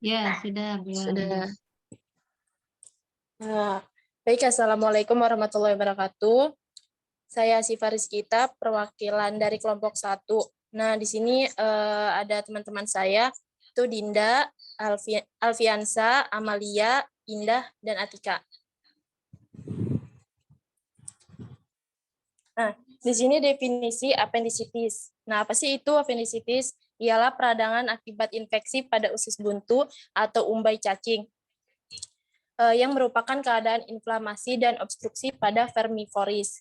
Ya, sudah, Bu. Sudah. Baik, Assalamualaikum warahmatullahi wabarakatuh. Saya Siva Rizkita, perwakilan dari kelompok 1. Nah, di sini ada teman-teman saya, itu Dinda, Alfiansa, Amalia, Indah, dan Atika. Nah, di sini definisi apendisitis. Nah, apa sih itu apendisitis? Ialah peradangan akibat infeksi pada usus buntu atau umbai cacing yang merupakan keadaan inflamasi dan obstruksi pada vermiforis.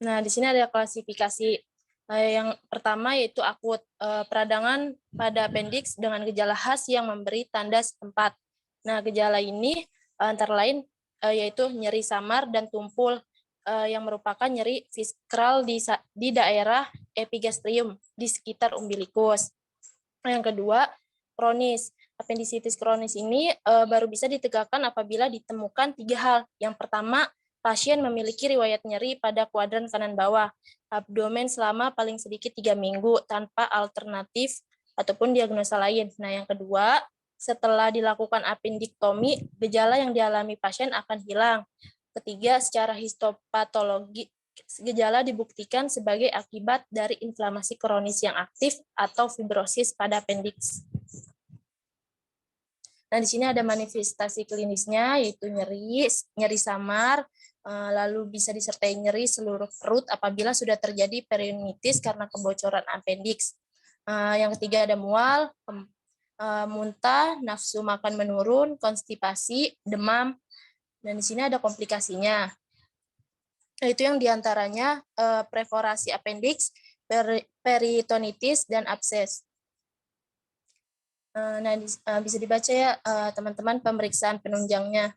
Nah, di sini ada klasifikasi. Yang pertama yaitu akut, peradangan pada appendix dengan gejala khas yang memberi tanda setempat. Nah, gejala ini antara lain yaitu nyeri samar dan tumpul yang merupakan nyeri viskral di daerah epigastrium di sekitar umbilikus. Yang kedua, kronis. Appendisitis kronis ini baru bisa ditegakkan apabila ditemukan 3 hal. Yang pertama, pasien memiliki riwayat nyeri pada kuadran kanan bawah, abdomen selama paling sedikit 3 minggu tanpa alternatif ataupun diagnosa lain. Nah, yang kedua, setelah dilakukan appendiktomi, gejala yang dialami pasien akan hilang. Ketiga, secara histopatologi, gejala dibuktikan sebagai akibat dari inflamasi kronis yang aktif atau fibrosis pada appendix. Nah, di sini ada manifestasi klinisnya, yaitu nyeri samar, lalu bisa disertai nyeri seluruh perut apabila sudah terjadi perionitis karena kebocoran appendix. Yang ketiga ada mual, muntah, nafsu makan menurun, konstipasi, demam, dan di sini ada komplikasinya. Itu yang diantaranya perforasi appendix, peritonitis, dan abses. Nah, bisa dibaca ya teman-teman pemeriksaan penunjangnya.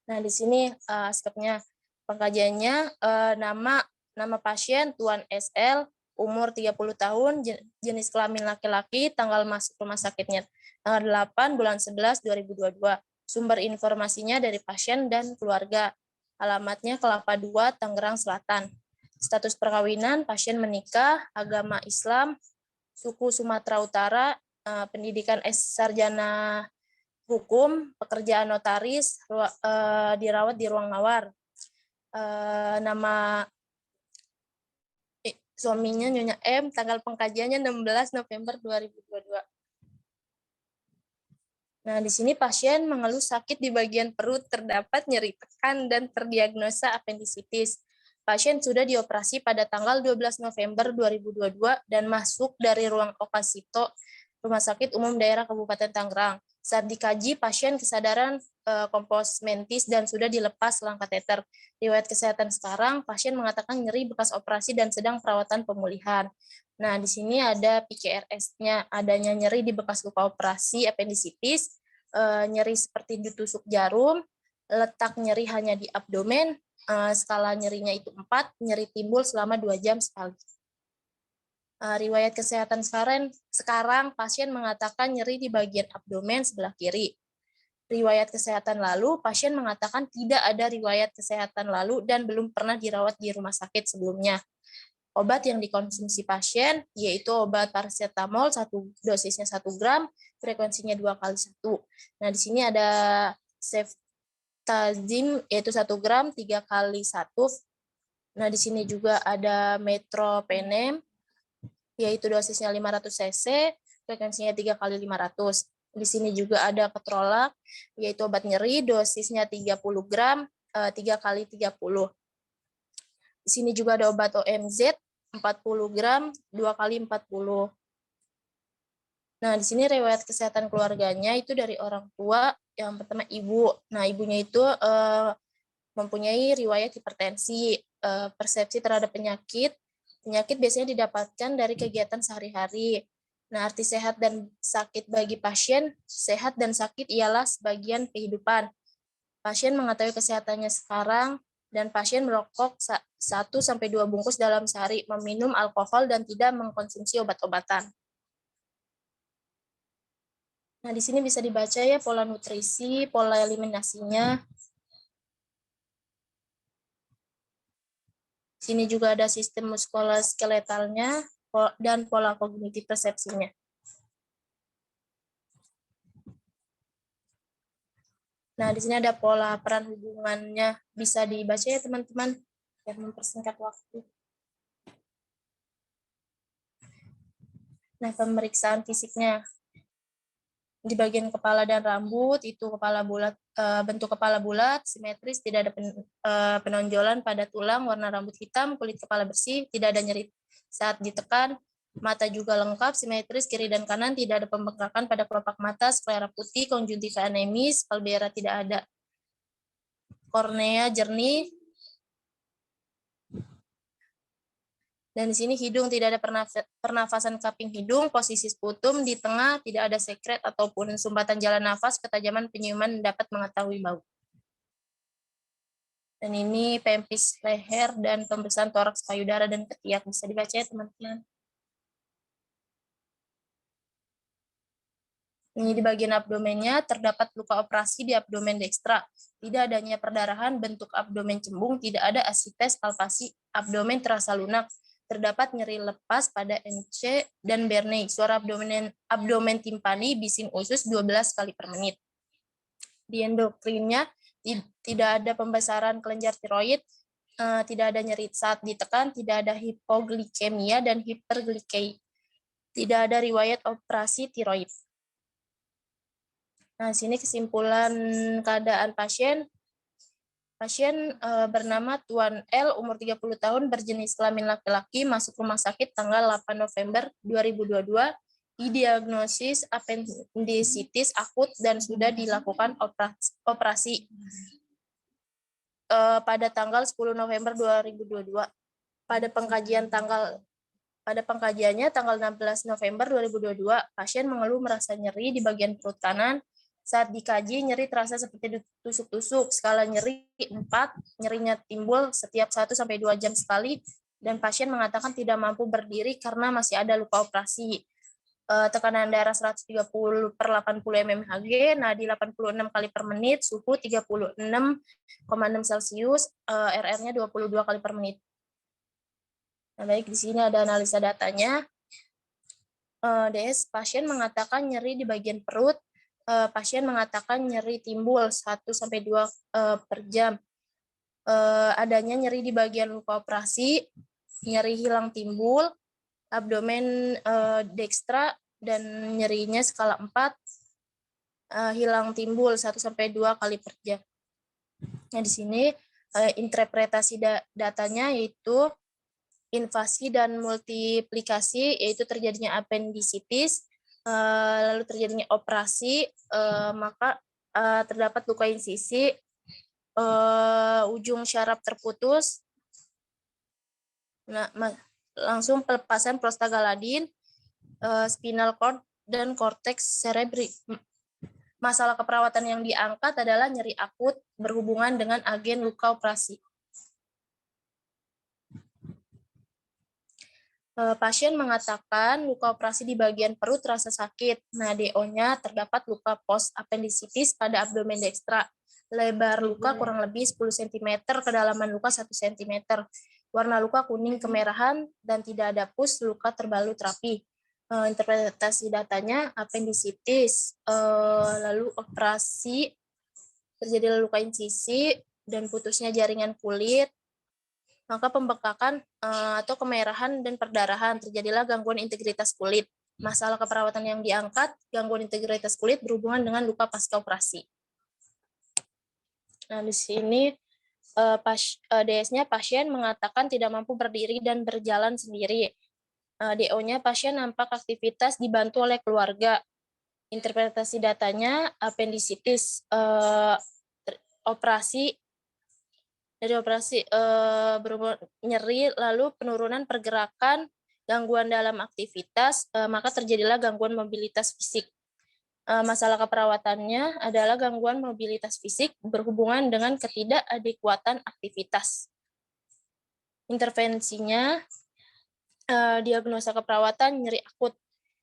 Nah, di sini skepnya pengkajiannya nama pasien Tuan SL, umur 30 tahun, jenis kelamin laki-laki, tanggal masuk rumah sakitnya tanggal 8 bulan 11 2022. Sumber informasinya dari pasien dan keluarga. Alamatnya Kelapa 2, Tangerang Selatan. Status perkawinan, pasien menikah, agama Islam, suku Sumatera Utara, pendidikan sarjana hukum, pekerjaan notaris, dirawat di ruang mawar. Nama suaminya Nyonya M, tanggal pengkajiannya 16 November 2022. Nah, di sini pasien mengeluh sakit di bagian perut, terdapat nyeri tekan dan terdiagnosa appendisitis. Pasien sudah dioperasi pada tanggal 12 November 2022 dan masuk dari ruang Okasito, Rumah Sakit Umum Daerah Kabupaten Tangerang. Saat dikaji, pasien kesadaran kompos mentis dan sudah dilepas selang kateter. Riwayat kesehatan sekarang, pasien mengatakan nyeri bekas operasi dan sedang perawatan pemulihan. Nah, di sini ada PCRS-nya, adanya nyeri di bekas luka operasi appendisitis, nyeri seperti ditusuk jarum, letak nyeri hanya di abdomen, skala nyerinya itu 4, nyeri timbul selama 2 jam sekali. Riwayat kesehatan sekarang pasien mengatakan nyeri di bagian abdomen sebelah kiri. Riwayat kesehatan lalu, pasien mengatakan tidak ada riwayat kesehatan lalu dan belum pernah dirawat di rumah sakit sebelumnya. Obat yang dikonsumsi pasien yaitu obat paracetamol, dosisnya 1 gram, frekuensinya 2 kali 1. Nah, di sini ada ceftazim yaitu 1 gram 3 kali 1. Nah, di sini juga ada metropenem yaitu dosisnya 500 cc, frekuensinya 3 kali 500. Di sini juga ada ketrolak yaitu obat nyeri, dosisnya 30 gram 3 kali 30. Di sini juga ada obat OMZ 40 gram 2 kali 40. Nah, di sini riwayat kesehatan keluarganya itu dari orang tua. Yang pertama ibu. Nah, ibunya itu mempunyai riwayat hipertensi, persepsi terhadap penyakit. Penyakit biasanya didapatkan dari kegiatan sehari-hari. Nah, arti sehat dan sakit bagi pasien, sehat dan sakit ialah sebagian kehidupan. Pasien mengetahui kesehatannya sekarang, dan pasien merokok 1-2 bungkus dalam sehari, meminum alkohol, dan tidak mengkonsumsi obat-obatan. Nah, di sini bisa dibaca ya pola nutrisi, pola eliminasinya. Sini juga ada sistem muskuloskeletalnya dan pola kognitif persepsinya. Nah, di sini ada pola peran hubungannya. Bisa dibaca ya, teman-teman, biar mempersingkat waktu. Nah, pemeriksaan fisiknya. Di bagian kepala dan rambut, itu kepala bulat, bentuk kepala bulat, simetris, tidak ada penonjolan pada tulang, warna rambut hitam, kulit kepala bersih, tidak ada nyeri saat ditekan, mata juga lengkap, simetris, kiri dan kanan, tidak ada pembengkakan pada kelopak mata, sklera putih, konjungtiva anemis, palbera tidak ada. Kornea jernih. Dan di sini hidung tidak ada pernafasan kaping hidung, posisi sputum di tengah, tidak ada sekret ataupun sumbatan jalan nafas, ketajaman penciuman dapat mengetahui bau. Dan ini pempis leher dan pemeriksaan toraks payudara dan ketiak. Bisa dibaca ya, teman-teman. Ini di bagian abdomennya terdapat luka operasi di abdomen dekstra. Tidak adanya perdarahan, bentuk abdomen cembung, tidak ada asites, palpasi, abdomen terasa lunak. Terdapat nyeri lepas pada MC dan Bernay. Suara abdomen timpani, bising usus 12 kali per menit. Di endokrinnya tidak ada pembesaran kelenjar tiroid, tidak ada nyeri saat ditekan, tidak ada hipoglikemia dan hiperglikemia. Tidak ada riwayat operasi tiroid. Nah, sini kesimpulan keadaan pasien. Pasien bernama Tuan L, umur 30 tahun, berjenis kelamin laki-laki, masuk rumah sakit tanggal 8 November 2022, didiagnosis appendicitis akut dan sudah dilakukan operasi pada tanggal 10 November 2022. Pada pengkajiannya tanggal 16 November 2022, pasien mengeluh merasa nyeri di bagian perut kanan. Saat dikaji, nyeri terasa seperti ditusuk-tusuk, skala nyeri 4, nyerinya timbul setiap 1-2 jam sekali, dan pasien mengatakan tidak mampu berdiri karena masih ada luka operasi. Tekanan darah 130/80 mmHg, nadi 86 kali per menit, suhu 36,6 Celcius, RR-nya 22 kali per menit. Nah, baik, di sini ada analisa datanya. DS, pasien mengatakan nyeri di bagian perut, pasien mengatakan nyeri timbul 1-2 per jam. Adanya nyeri di bagian luka operasi, nyeri hilang timbul, abdomen dekstra dan nyerinya skala 4, hilang timbul 1-2 kali per jam. Nah, di sini interpretasi datanya yaitu invasi dan multiplikasi, yaitu terjadinya appendicitis, lalu terjadinya operasi, maka terdapat luka insisi, ujung syaraf terputus, nah, langsung pelepasan prostaglandin, spinal cord, dan korteks cerebri. Masalah keperawatan yang diangkat adalah nyeri akut berhubungan dengan agen luka operasi. Pasien mengatakan luka operasi di bagian perut terasa sakit. Nah, DO-nya terdapat luka post-appendicitis pada abdomen dekstra. Lebar luka kurang lebih 10 cm, kedalaman luka 1 cm. Warna luka kuning kemerahan dan tidak ada pus, luka terbalut rapi. Interpretasi datanya appendicitis, lalu operasi, terjadi luka insisi dan putusnya jaringan kulit, maka pembekakan atau kemerahan dan perdarahan, terjadilah gangguan integritas kulit. Masalah keperawatan yang diangkat, gangguan integritas kulit berhubungan dengan luka pasca operasi. Nah, di sini DS-nya pasien mengatakan tidak mampu berdiri dan berjalan sendiri. DO-nya pasien nampak aktivitas dibantu oleh keluarga. Interpretasi datanya appendicitis, operasi nyeri, lalu penurunan pergerakan, gangguan dalam aktivitas, maka terjadilah gangguan mobilitas fisik. Masalah keperawatannya adalah gangguan mobilitas fisik berhubungan dengan ketidakadekuatan aktivitas. Intervensinya, diagnosa keperawatan nyeri akut.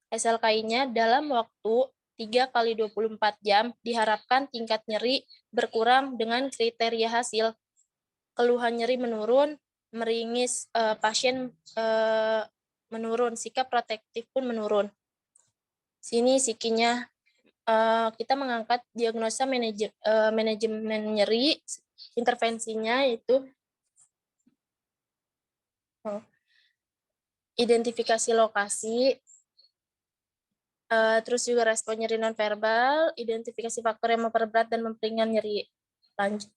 SLKI-nya dalam waktu 3x24 jam, diharapkan tingkat nyeri berkurang dengan kriteria hasil. Keluhan nyeri menurun, meringis, pasien menurun, sikap protektif pun menurun. Sini psikinya, kita mengangkat diagnosa manajemen nyeri, intervensinya itu identifikasi lokasi, terus juga respon nyeri nonverbal, identifikasi faktor yang memperberat dan memperingan nyeri. Lanjut.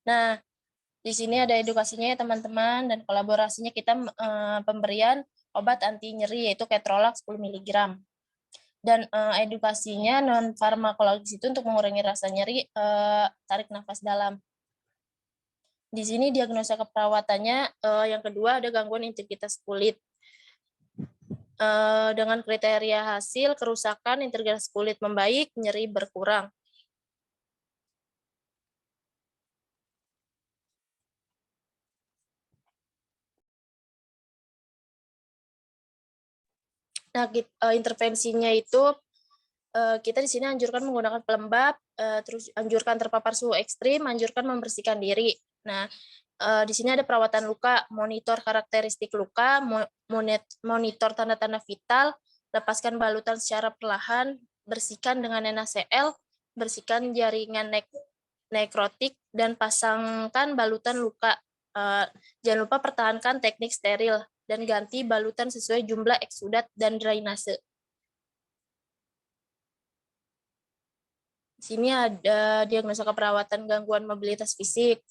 Nah, di sini ada edukasinya ya teman-teman, dan kolaborasinya kita pemberian obat anti nyeri yaitu ketorolac 10 mg. Dan edukasinya non farmakologis itu untuk mengurangi rasa nyeri, tarik nafas dalam. Di sini diagnosa keperawatannya yang kedua ada gangguan integritas kulit. Dengan kriteria hasil kerusakan integritas kulit membaik, nyeri berkurang. Nah, intervensinya itu kita di sini anjurkan menggunakan pelembab, terus anjurkan terpapar suhu ekstrim, anjurkan membersihkan diri. Nah, di sini ada perawatan luka, monitor karakteristik luka, monitor tanda-tanda vital, lepaskan balutan secara perlahan, bersihkan dengan NaCl, bersihkan jaringan nekrotik, dan pasangkan balutan luka. Jangan lupa pertahankan teknik steril, dan ganti balutan sesuai jumlah eksudat dan drainase. Di sini ada diagnosa keperawatan gangguan mobilitas fisik.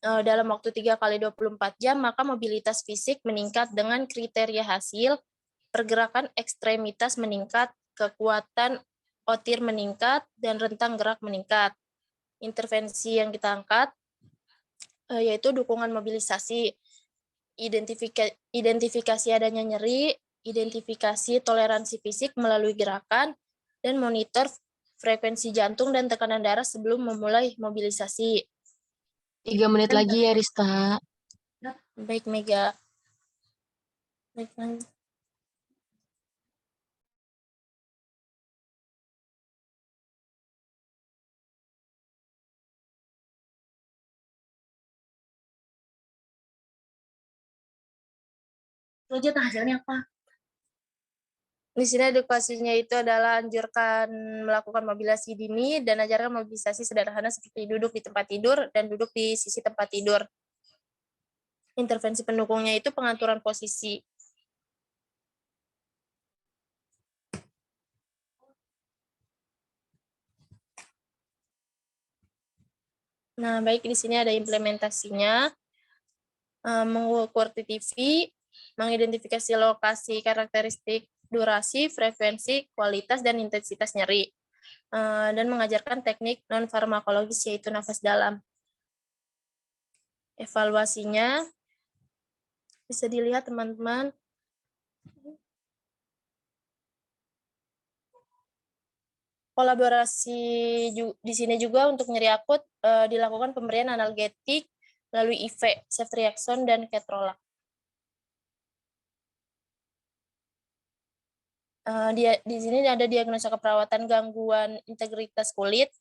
Dalam waktu 3 kali 24 jam, maka mobilitas fisik meningkat dengan kriteria hasil, pergerakan ekstremitas meningkat, kekuatan otir meningkat, dan rentang gerak meningkat. Intervensi yang kita angkat yaitu dukungan mobilisasi, identifikasi adanya nyeri, identifikasi toleransi fisik melalui gerakan, dan monitor frekuensi jantung dan tekanan darah sebelum memulai mobilisasi. 3 menit lagi ya, Rista. Baik, Mega. Baik, hasilnya apa? Di sini edukasinya itu adalah anjurkan melakukan mobilisasi dini dan ajarkan mobilisasi sederhana seperti duduk di tempat tidur dan duduk di sisi tempat tidur. Intervensi pendukungnya itu pengaturan posisi. Nah, baik, di sini ada implementasinya. Mengukur TTV, mengidentifikasi lokasi, karakteristik, durasi, frekuensi, kualitas, dan intensitas nyeri. Dan mengajarkan teknik non-farmakologis yaitu nafas dalam. Evaluasinya bisa dilihat teman-teman. Kolaborasi di sini juga untuk nyeri akut dilakukan pemberian analgetik melalui IV, ceftriaxone, dan ketorolac. Di sini ada diagnosa keperawatan gangguan integritas kulit.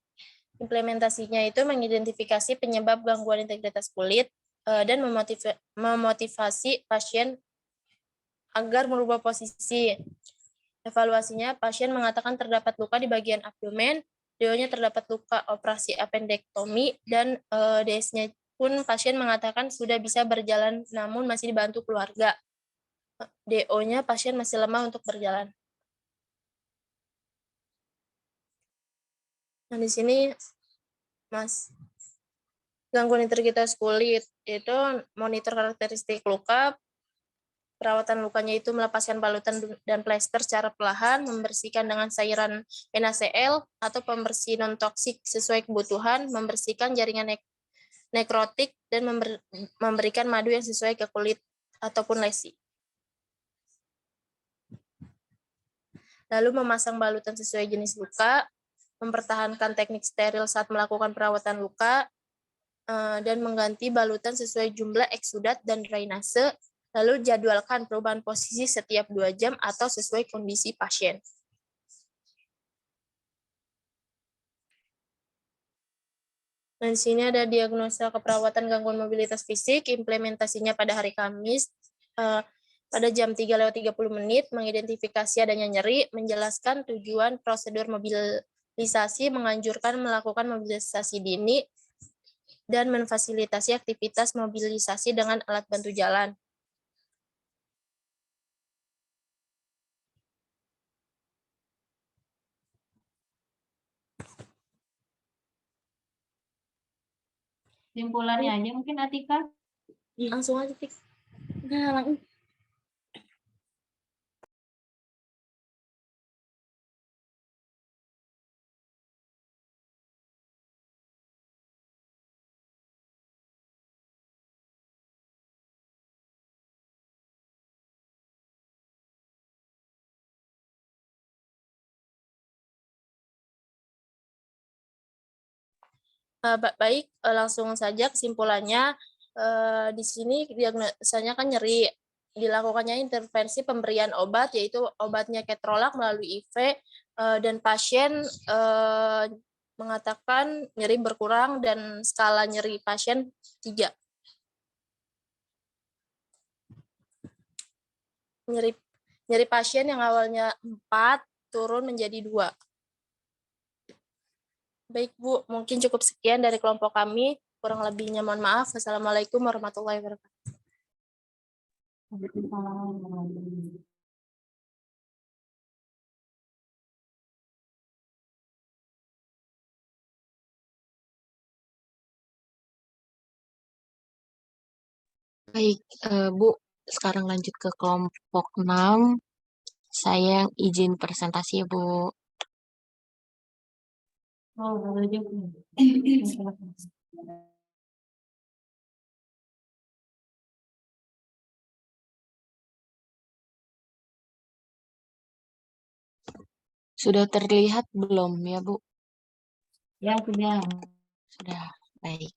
Implementasinya itu mengidentifikasi penyebab gangguan integritas kulit dan memotivasi pasien agar merubah posisi. Evaluasinya, pasien mengatakan terdapat luka di bagian abdomen, DO-nya terdapat luka operasi appendektomi, dan DS-nya pun pasien mengatakan sudah bisa berjalan namun masih dibantu keluarga. DO-nya pasien masih lemah untuk berjalan. Nah, di sini Mas, gangguan integritas kulit itu monitor karakteristik luka, perawatan lukanya itu melepaskan balutan dan plester secara perlahan, membersihkan dengan cairan NaCl atau pembersih non-toksik sesuai kebutuhan, membersihkan jaringan nekrotik, dan memberikan madu yang sesuai ke kulit ataupun lesi. Lalu memasang balutan sesuai jenis luka, mempertahankan teknik steril saat melakukan perawatan luka, dan mengganti balutan sesuai jumlah eksudat dan drainase, lalu jadwalkan perubahan posisi setiap 2 jam atau sesuai kondisi pasien. Dan di sini ada diagnosa keperawatan gangguan mobilitas fisik, implementasinya pada hari Kamis, pada jam 3:30, mengidentifikasi adanya nyeri, menjelaskan tujuan prosedur mobilisasi, menganjurkan melakukan mobilisasi dini, dan memfasilitasi aktivitas mobilisasi dengan alat bantu jalan. Simpulannya aja mungkin Atika. Langsung aja, Tik. Nah, langsung. Baik, langsung saja kesimpulannya. Di sini diagnosanya kan nyeri. Dilakukannya intervensi pemberian obat, yaitu obatnya ketrolak melalui IV, dan pasien mengatakan nyeri berkurang dan skala nyeri pasien 3. Nyeri pasien yang awalnya 4 turun menjadi 2. Baik, Bu, mungkin cukup sekian dari kelompok kami. Kurang lebihnya mohon maaf. Wassalamualaikum warahmatullahi wabarakatuh. Baik, Bu, sekarang lanjut ke kelompok 6. Saya izin presentasi ya, Bu. Oh, boleh juga. Sudah terlihat belum ya, Bu? Ya, sudah. Sudah, baik.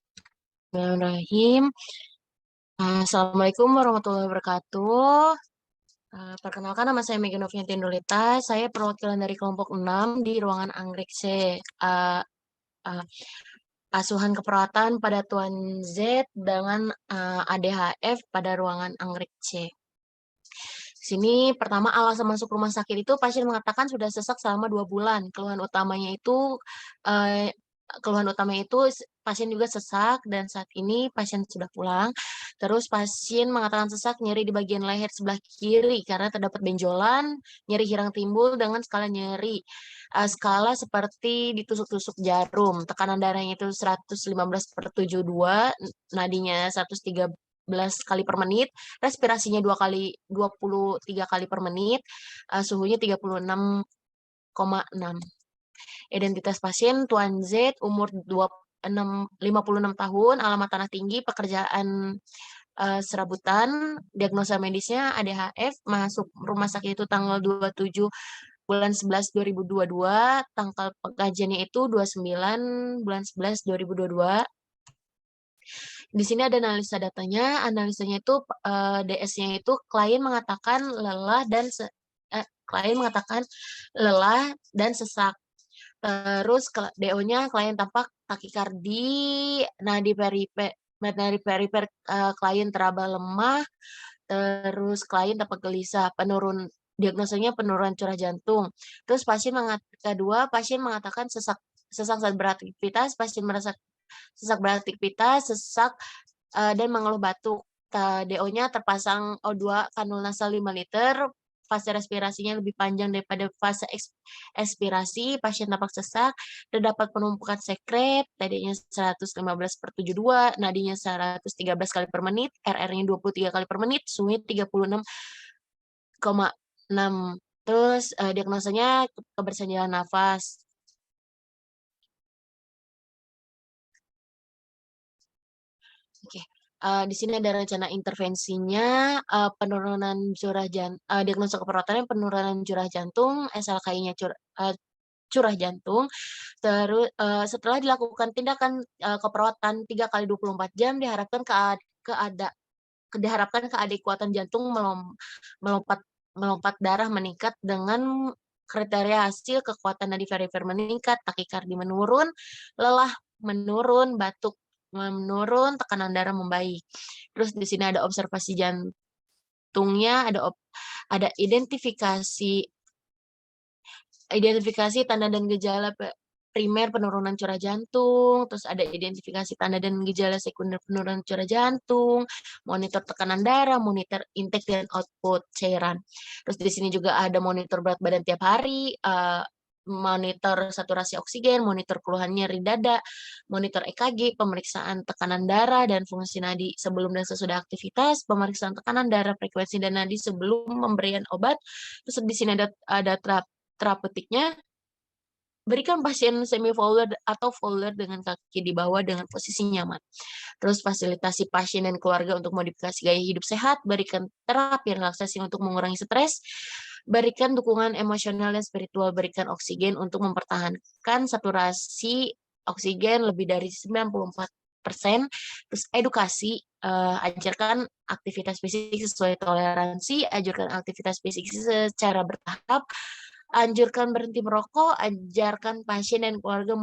Bismillahirrahmanirrahim. Assalamualaikum warahmatullahi wabarakatuh. Perkenalkan, nama saya Megan Novianti Indolita. Saya perwakilan dari kelompok 6 di ruangan anggrek C. Asuhan keperawatan pada Tuan Z dengan ADHF pada ruangan anggrek C. Sini pertama alasan masuk rumah sakit itu pasien mengatakan sudah sesak selama 2 bulan. Keluhan utamanya itu pasien juga sesak dan saat ini pasien sudah pulang. Terus pasien mengatakan sesak nyeri di bagian leher sebelah kiri karena terdapat benjolan, nyeri hirang timbul dengan skala nyeri. Skala seperti ditusuk-tusuk jarum. Tekanan darahnya itu 115/72, nadinya 113 kali per menit, respirasinya 23 kali per menit, suhunya 36,6. Identitas pasien Tuan Z, umur 56 tahun, alamat Tanah Tinggi, pekerjaan serabutan, diagnosa medisnya ADHF, masuk rumah sakit itu tanggal 27 bulan 11 2022, tanggal pengajiannya itu 29 bulan 11 2022. Di sini ada analisa datanya, analisanya itu DS-nya itu klien mengatakan lelah dan sesak. Terus DO-nya klien tampak takikardi, nadi perifer klien teraba lemah, terus klien tampak gelisah, diagnosanya penurunan curah jantung. Terus kedua pasien mengatakan sesak saat beraktivitas, pasien merasa sesak beraktivitas, sesak dan mengeluh batuk. DO-nya terpasang O2 kanul nasal 5 liter, fase respirasinya lebih panjang daripada fase ekspirasi, pasien tampak sesak, terdapat penumpukan sekret, TD-nya 115/72, nadinya 113 kali per menit, RR-nya 23 kali per menit, suhunya 36,6. Terus diagnosanya kebersihan jalan nafas. Oke. Di sini ada rencana intervensinya, penurunan diagnosa keperawatannya penurunan curah jantung, SLKI-nya curah jantung. Terus setelah dilakukan tindakan keperawatan 3 kali 24 jam, diharapkan keadekuatan jantung melompat darah meningkat dengan kriteria hasil kekuatan nadi perifer meningkat, takikardi menurun, lelah menurun, batuk menurun, tekanan darah membaik. Terus di sini ada observasi jantungnya, ada identifikasi tanda dan gejala primer penurunan curah jantung, terus ada identifikasi tanda dan gejala sekunder penurunan curah jantung, monitor tekanan darah, monitor intake dan output cairan. Terus di sini juga ada monitor berat badan tiap hari, monitor saturasi oksigen, monitor keluhan nyeri dada, monitor EKG, pemeriksaan tekanan darah dan fungsi nadi sebelum dan sesudah aktivitas, pemeriksaan tekanan darah, frekuensi dan nadi sebelum pemberian obat. Terus di sini ada terapeutiknya. Berikan pasien semi-fowler atau fowler dengan kaki di bawah dengan posisi nyaman. Terus fasilitasi pasien dan keluarga untuk modifikasi gaya hidup sehat, berikan terapi relaksasi untuk mengurangi stres, berikan dukungan emosional dan spiritual, berikan oksigen untuk mempertahankan saturasi oksigen lebih dari 94%, terus edukasi, ajarkan aktivitas fisik sesuai toleransi, ajarkan aktivitas fisik secara bertahap, anjurkan berhenti merokok, ajarkan pasien dan keluarga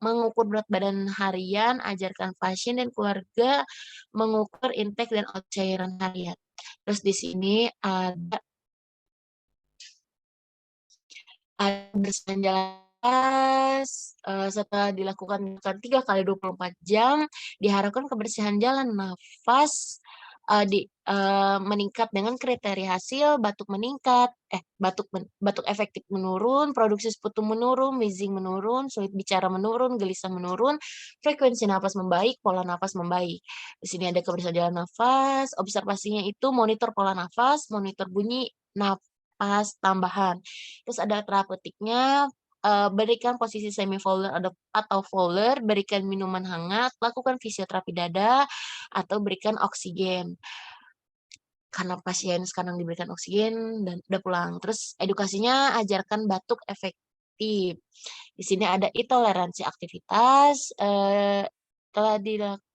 mengukur berat badan harian, ajarkan pasien dan keluarga mengukur intake dan out cairan harian. Terus di sini ada berjalan jalan setelah dilakukan 3 kali 24 jam, diharapkan kebersihan jalan nafas meningkat dengan kriteria hasil batuk meningkat, batuk efektif menurun, produksi sputum menurun, wheezing menurun, sulit bicara menurun, gelisah menurun, frekuensi nafas membaik, pola nafas membaik. Di sini ada kebersihan jalan nafas, observasinya itu monitor pola nafas, monitor bunyi nafas tambahan. Terus ada terapeutiknya, berikan posisi semi-fowler atau fowler, berikan minuman hangat, lakukan fisioterapi dada, atau berikan oksigen. Karena pasien sekarang diberikan oksigen dan udah pulang. Terus edukasinya ajarkan batuk efektif. Di sini ada intoleransi aktivitas, telah dilakukan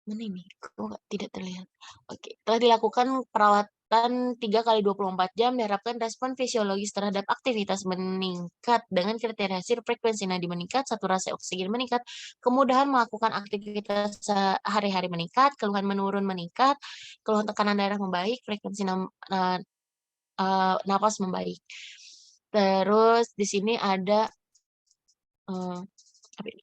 mana ini? Kok tidak terlihat? Oke, telah dilakukan perawatan 3 kali 24 jam, diharapkan respon fisiologis terhadap aktivitas meningkat dengan kriteria hasil frekuensi nadi meningkat, saturasi oksigen meningkat, kemudahan melakukan aktivitas sehari-hari meningkat, keluhan menurun meningkat, keluhan tekanan darah membaik, frekuensi napas membaik. Terus di sini ada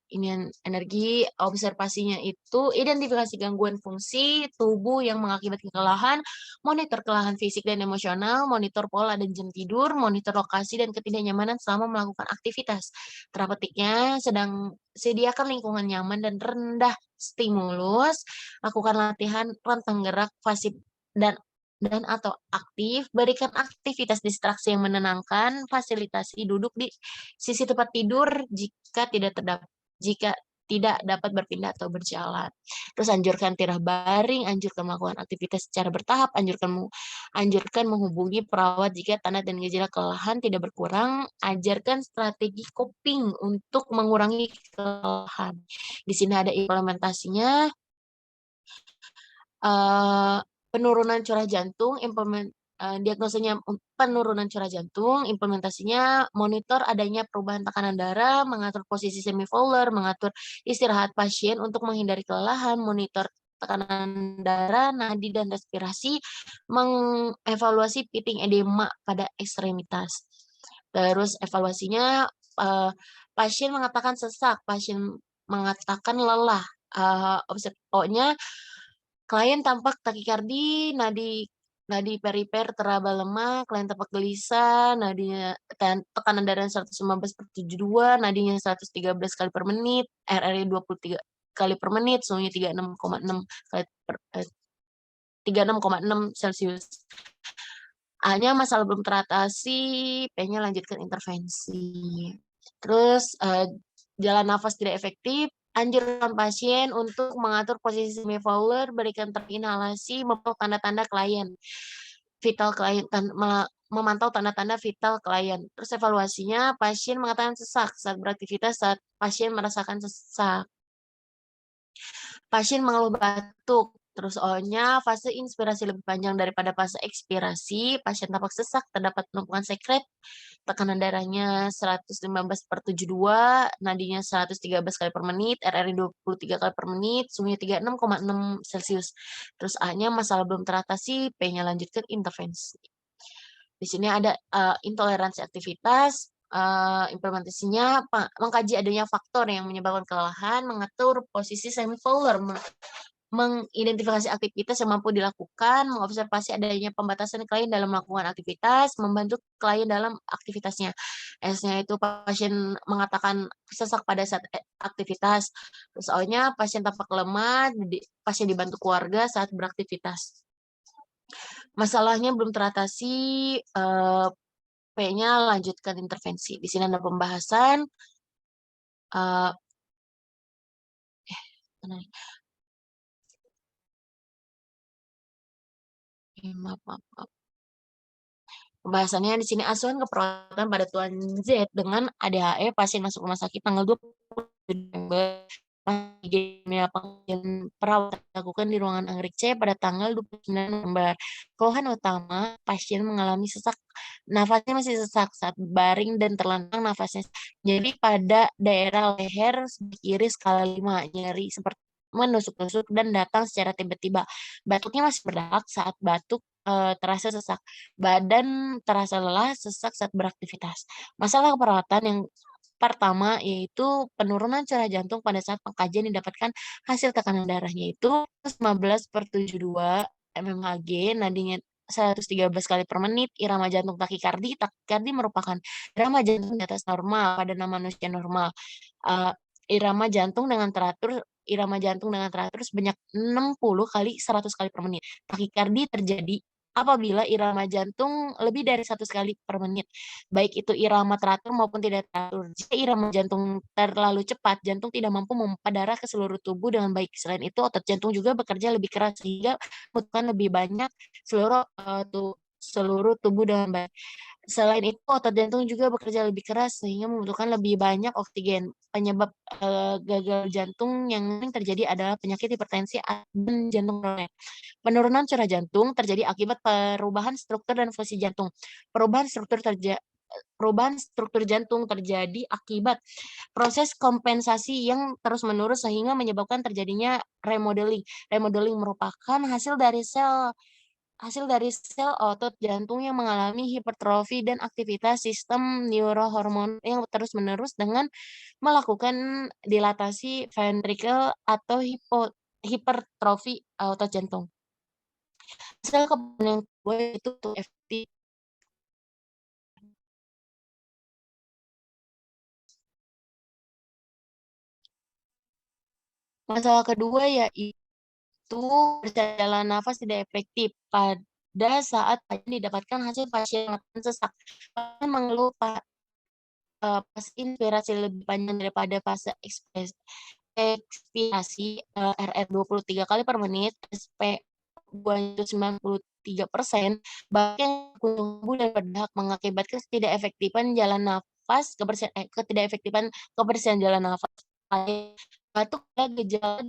ini energi, observasinya itu identifikasi gangguan fungsi tubuh yang mengakibatkan kelelahan, monitor kelelahan fisik dan emosional, monitor pola dan jam tidur, monitor lokasi dan ketidaknyamanan selama melakukan aktivitas. Terapeutiknya sedang sediakan lingkungan nyaman dan rendah stimulus, lakukan latihan rentang gerak pasif dan atau aktif, berikan aktivitas distraksi yang menenangkan, fasilitasi duduk di sisi tempat tidur jika tidak dapat berpindah atau berjalan. Terus anjurkan tirah baring, anjurkan melakukan aktivitas secara bertahap, anjurkan menghubungi perawat jika tanda dan gejala kelelahan tidak berkurang, ajarkan strategi coping untuk mengurangi kelelahan. Di sini ada implementasinya, penurunan curah jantung, diagnosanya penurunan curah jantung, implementasinya monitor adanya perubahan tekanan darah, mengatur posisi semi-fowler, mengatur istirahat pasien untuk menghindari kelelahan, monitor tekanan darah, nadi dan respirasi, mengevaluasi pitting edema pada ekstremitas. Terus evaluasinya pasien mengatakan sesak, pasien mengatakan lelah, pokoknya klien tampak takikardi, nadi perifer teraba lemah, klien tampak gelisah, nadinya tekanan darah 115/72, nadinya 113 kali per menit, RRI 23 kali per menit, suhunya 36,6 Celcius. A-nya masalah belum teratasi, P-nya lanjutkan intervensi. Terus jalan nafas tidak efektif, anjurkan pasien untuk mengatur posisi semi-fowler, berikan terinhalasi, memantau tanda-tanda vital klien, memantau tanda-tanda vital klien. Terus evaluasinya, pasien mengatakan sesak saat beraktivitas, saat pasien merasakan sesak. Pasien mengeluh batuk, Terus O-nya, fase inspirasi lebih panjang daripada fase ekspirasi. Pasien tampak sesak, terdapat penumpukan sekret. Tekanan darahnya 115/72, nadinya 113 kali per menit, RRI 23 kali per menit, suhunya 36,6 Celcius. Terus A-nya, masalah belum teratasi, P-nya lanjut ke intervensi. Di sini ada intoleransi aktivitas, implementasinya mengkaji adanya faktor yang menyebabkan kelelahan, mengatur posisi semifolder, mengidentifikasi aktivitas yang mampu dilakukan, mengobservasi adanya pembatasan klien dalam melakukan aktivitas, membantu klien dalam aktivitasnya. S-nya itu pasien mengatakan sesak pada saat aktivitas. Terus O-nya pasien tampak lemah, pasien dibantu keluarga saat beraktivitas. Masalahnya belum teratasi, P-nya lanjutkan intervensi. Di sini ada pembahasan. Mana nih? Maaf. Pembahasannya di sini asuhan keperawatan pada Tuan Z dengan ADHE pasien masuk rumah sakit tanggal 20 Desember. Pasien perawatan dilakukan di ruangan anggrek C pada tanggal 29 November. Keluhan utama, pasien mengalami sesak, nafasnya masih sesak saat baring dan terlentang nafasnya. Jadi pada daerah leher sebelah kiri skala 5, nyeri seperti menusuk-nusuk dan datang secara tiba-tiba. Batuknya masih berdahak saat batuk, terasa sesak. Badan terasa lelah, sesak saat beraktivitas. Masalah keperawatan yang pertama yaitu penurunan curah jantung pada saat pengkajian didapatkan hasil tekanan darahnya itu 15/72 mmHg, nadinya 113 kali per menit, irama jantung takikardi. Takikardi merupakan irama jantung di atas normal pada manusia normal. Uh, irama jantung dengan teratur sebanyak 60 kali 100 kali per menit. Takikardi terjadi apabila irama jantung lebih dari 100 kali per menit, baik itu irama teratur maupun tidak teratur. Jika irama jantung terlalu cepat, jantung tidak mampu memompa darah ke seluruh tubuh dengan baik. Selain itu, otot jantung juga bekerja lebih keras sehingga membutuhkan lebih banyak seluruh tubuh dengan baik. Selain itu, otot jantung juga bekerja lebih keras sehingga membutuhkan lebih banyak oksigen. Penyebab gagal jantung yang sering terjadi adalah penyakit hipertensi dan jantung koroner. Penurunan curah jantung terjadi akibat perubahan struktur dan fungsi jantung. Perubahan struktur jantung terjadi akibat proses kompensasi yang terus-menerus sehingga menyebabkan terjadinya remodeling. Remodeling merupakan hasil dari sel otot jantung yang mengalami hipertrofi dan aktivitas sistem neurohormon yang terus-menerus dengan melakukan dilatasi ventrikel atau hipertrofi otot jantung. Sel kemudian yang kedua itu FT. Masalah kedua yaitu perjalanan nafas tidak efektif pada saat pasien didapatkan hasil pasien sesak. Pasien mengeluh fase inspirasi lebih panjang daripada fase ekspirasi, RR 23 kali per menit, SP 93%, bahkan tubuh dan berdahak mengakibatkan ketidakefektifan jalan nafas, ketidakefektifan kebersihan jalan nafas. Batuk adalah gejala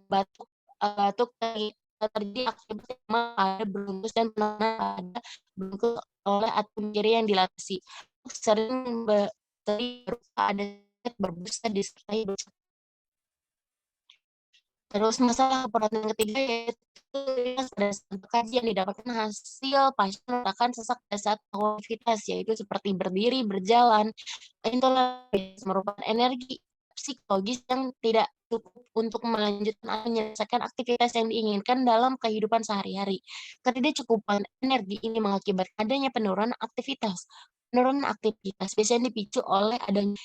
batuk batuk terjadi akibat pada bronkus dan penanganan pada bronkus oleh atom kiri yang dilatasi. Sering berupa ada berbusa disertai berbusa. Terus masalah keperawatan yang ketiga yaitu berdasarkan kajian didapatkan hasil pasien merasakan sesak pada saat aktivitas yaitu seperti berdiri, berjalan. Intoleransi merupakan energi psikologis yang tidak cukup untuk melanjutkan atau menyelesaikan aktivitas yang diinginkan dalam kehidupan sehari-hari. Ketidakcukupan energi ini mengakibatkan adanya penurunan aktivitas. Penurunan aktivitas biasanya dipicu oleh adanya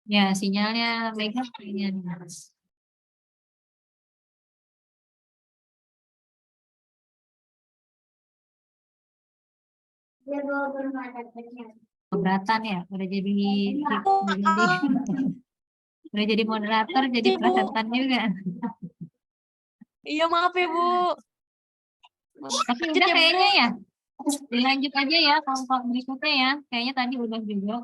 Ya, sinyalnya Mega kayaknya. Keberatan ya, udah jadi udah jadi moderator, jadi Ibu. peserta juga. Iya, maaf ya, Bu. Tapi Lanjut udah ya, Bu. kayaknya ya. Dilanjut aja ya kelompok berikutnya ya. Kayaknya tadi udah juga.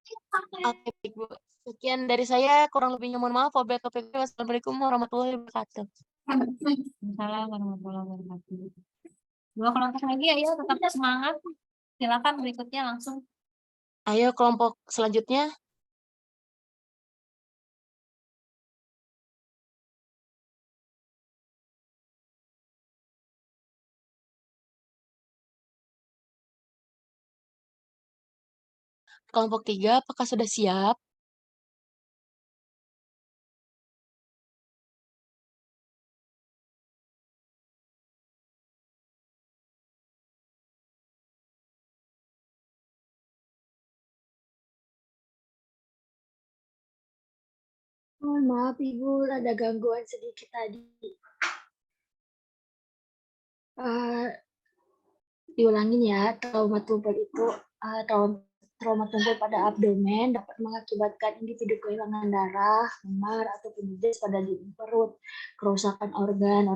Oke, baik, Bu. Sekian dari saya, kurang lebihnya mohon maaf. Wassalamualaikum warahmatullahi wabarakatuh. Waalaikumsalam warahmatullahi wabarakatuh. 2 kelompok lagi ayo tetap semangat. Silakan berikutnya langsung. Ayo kelompok selanjutnya. Kelompok 3, apakah sudah siap? Mohon maaf Ibu, ada gangguan sedikit tadi. Diulangin ya, trauma tumpul itu trauma tumpul pada abdomen dapat mengakibatkan individu kehilangan darah, memar atau penyedot pada dinding perut, kerusakan organ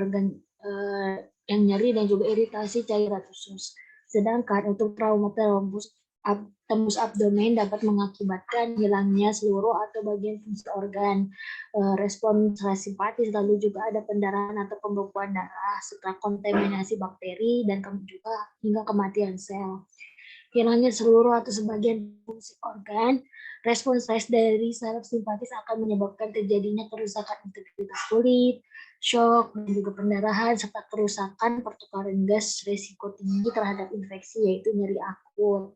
yang nyeri dan juga iritasi cairan usus. Sedangkan untuk trauma tembus abdomen dapat mengakibatkan hilangnya seluruh atau bagian fungsi organ, respon simpatis, lalu juga ada pendarahan atau pembekuan darah serta kontaminasi bakteri dan juga hingga kematian sel. Hilangnya seluruh atau sebagian fungsi organ, respon stres dari saraf simpatis akan menyebabkan terjadinya kerusakan integritas kulit, shock, dan juga pendarahan, serta kerusakan pertukaran gas risiko tinggi terhadap infeksi, yaitu nyeri akut.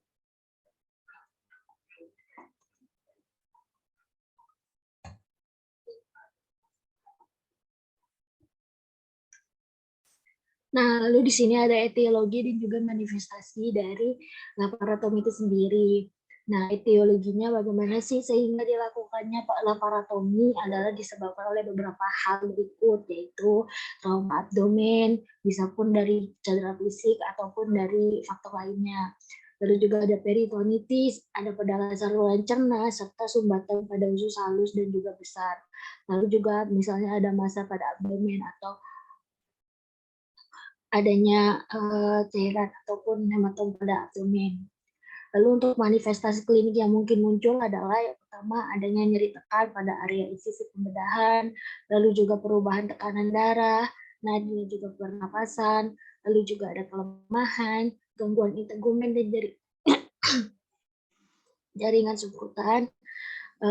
Nah, lalu di sini ada etiologi dan juga manifestasi dari laparotomi itu sendiri. Nah, etiologinya bagaimana sih sehingga dilakukannya laparotomi adalah disebabkan oleh beberapa hal berikut, yaitu trauma abdomen, bisa pun dari cedera fisik ataupun dari faktor lainnya. Lalu juga ada peritonitis, ada pedalan saluran cerna, serta sumbatan pada usus halus dan juga besar. Lalu juga misalnya ada massa pada abdomen atau adanya cairan ataupun hematom pada abdomen. Lalu untuk manifestasi klinik yang mungkin muncul adalah yang pertama adanya nyeri tekan pada area insisi pembedahan, lalu juga perubahan tekanan darah, nadi juga pernapasan, lalu juga ada kelemahan, gangguan integumen dan jaringan subkutan,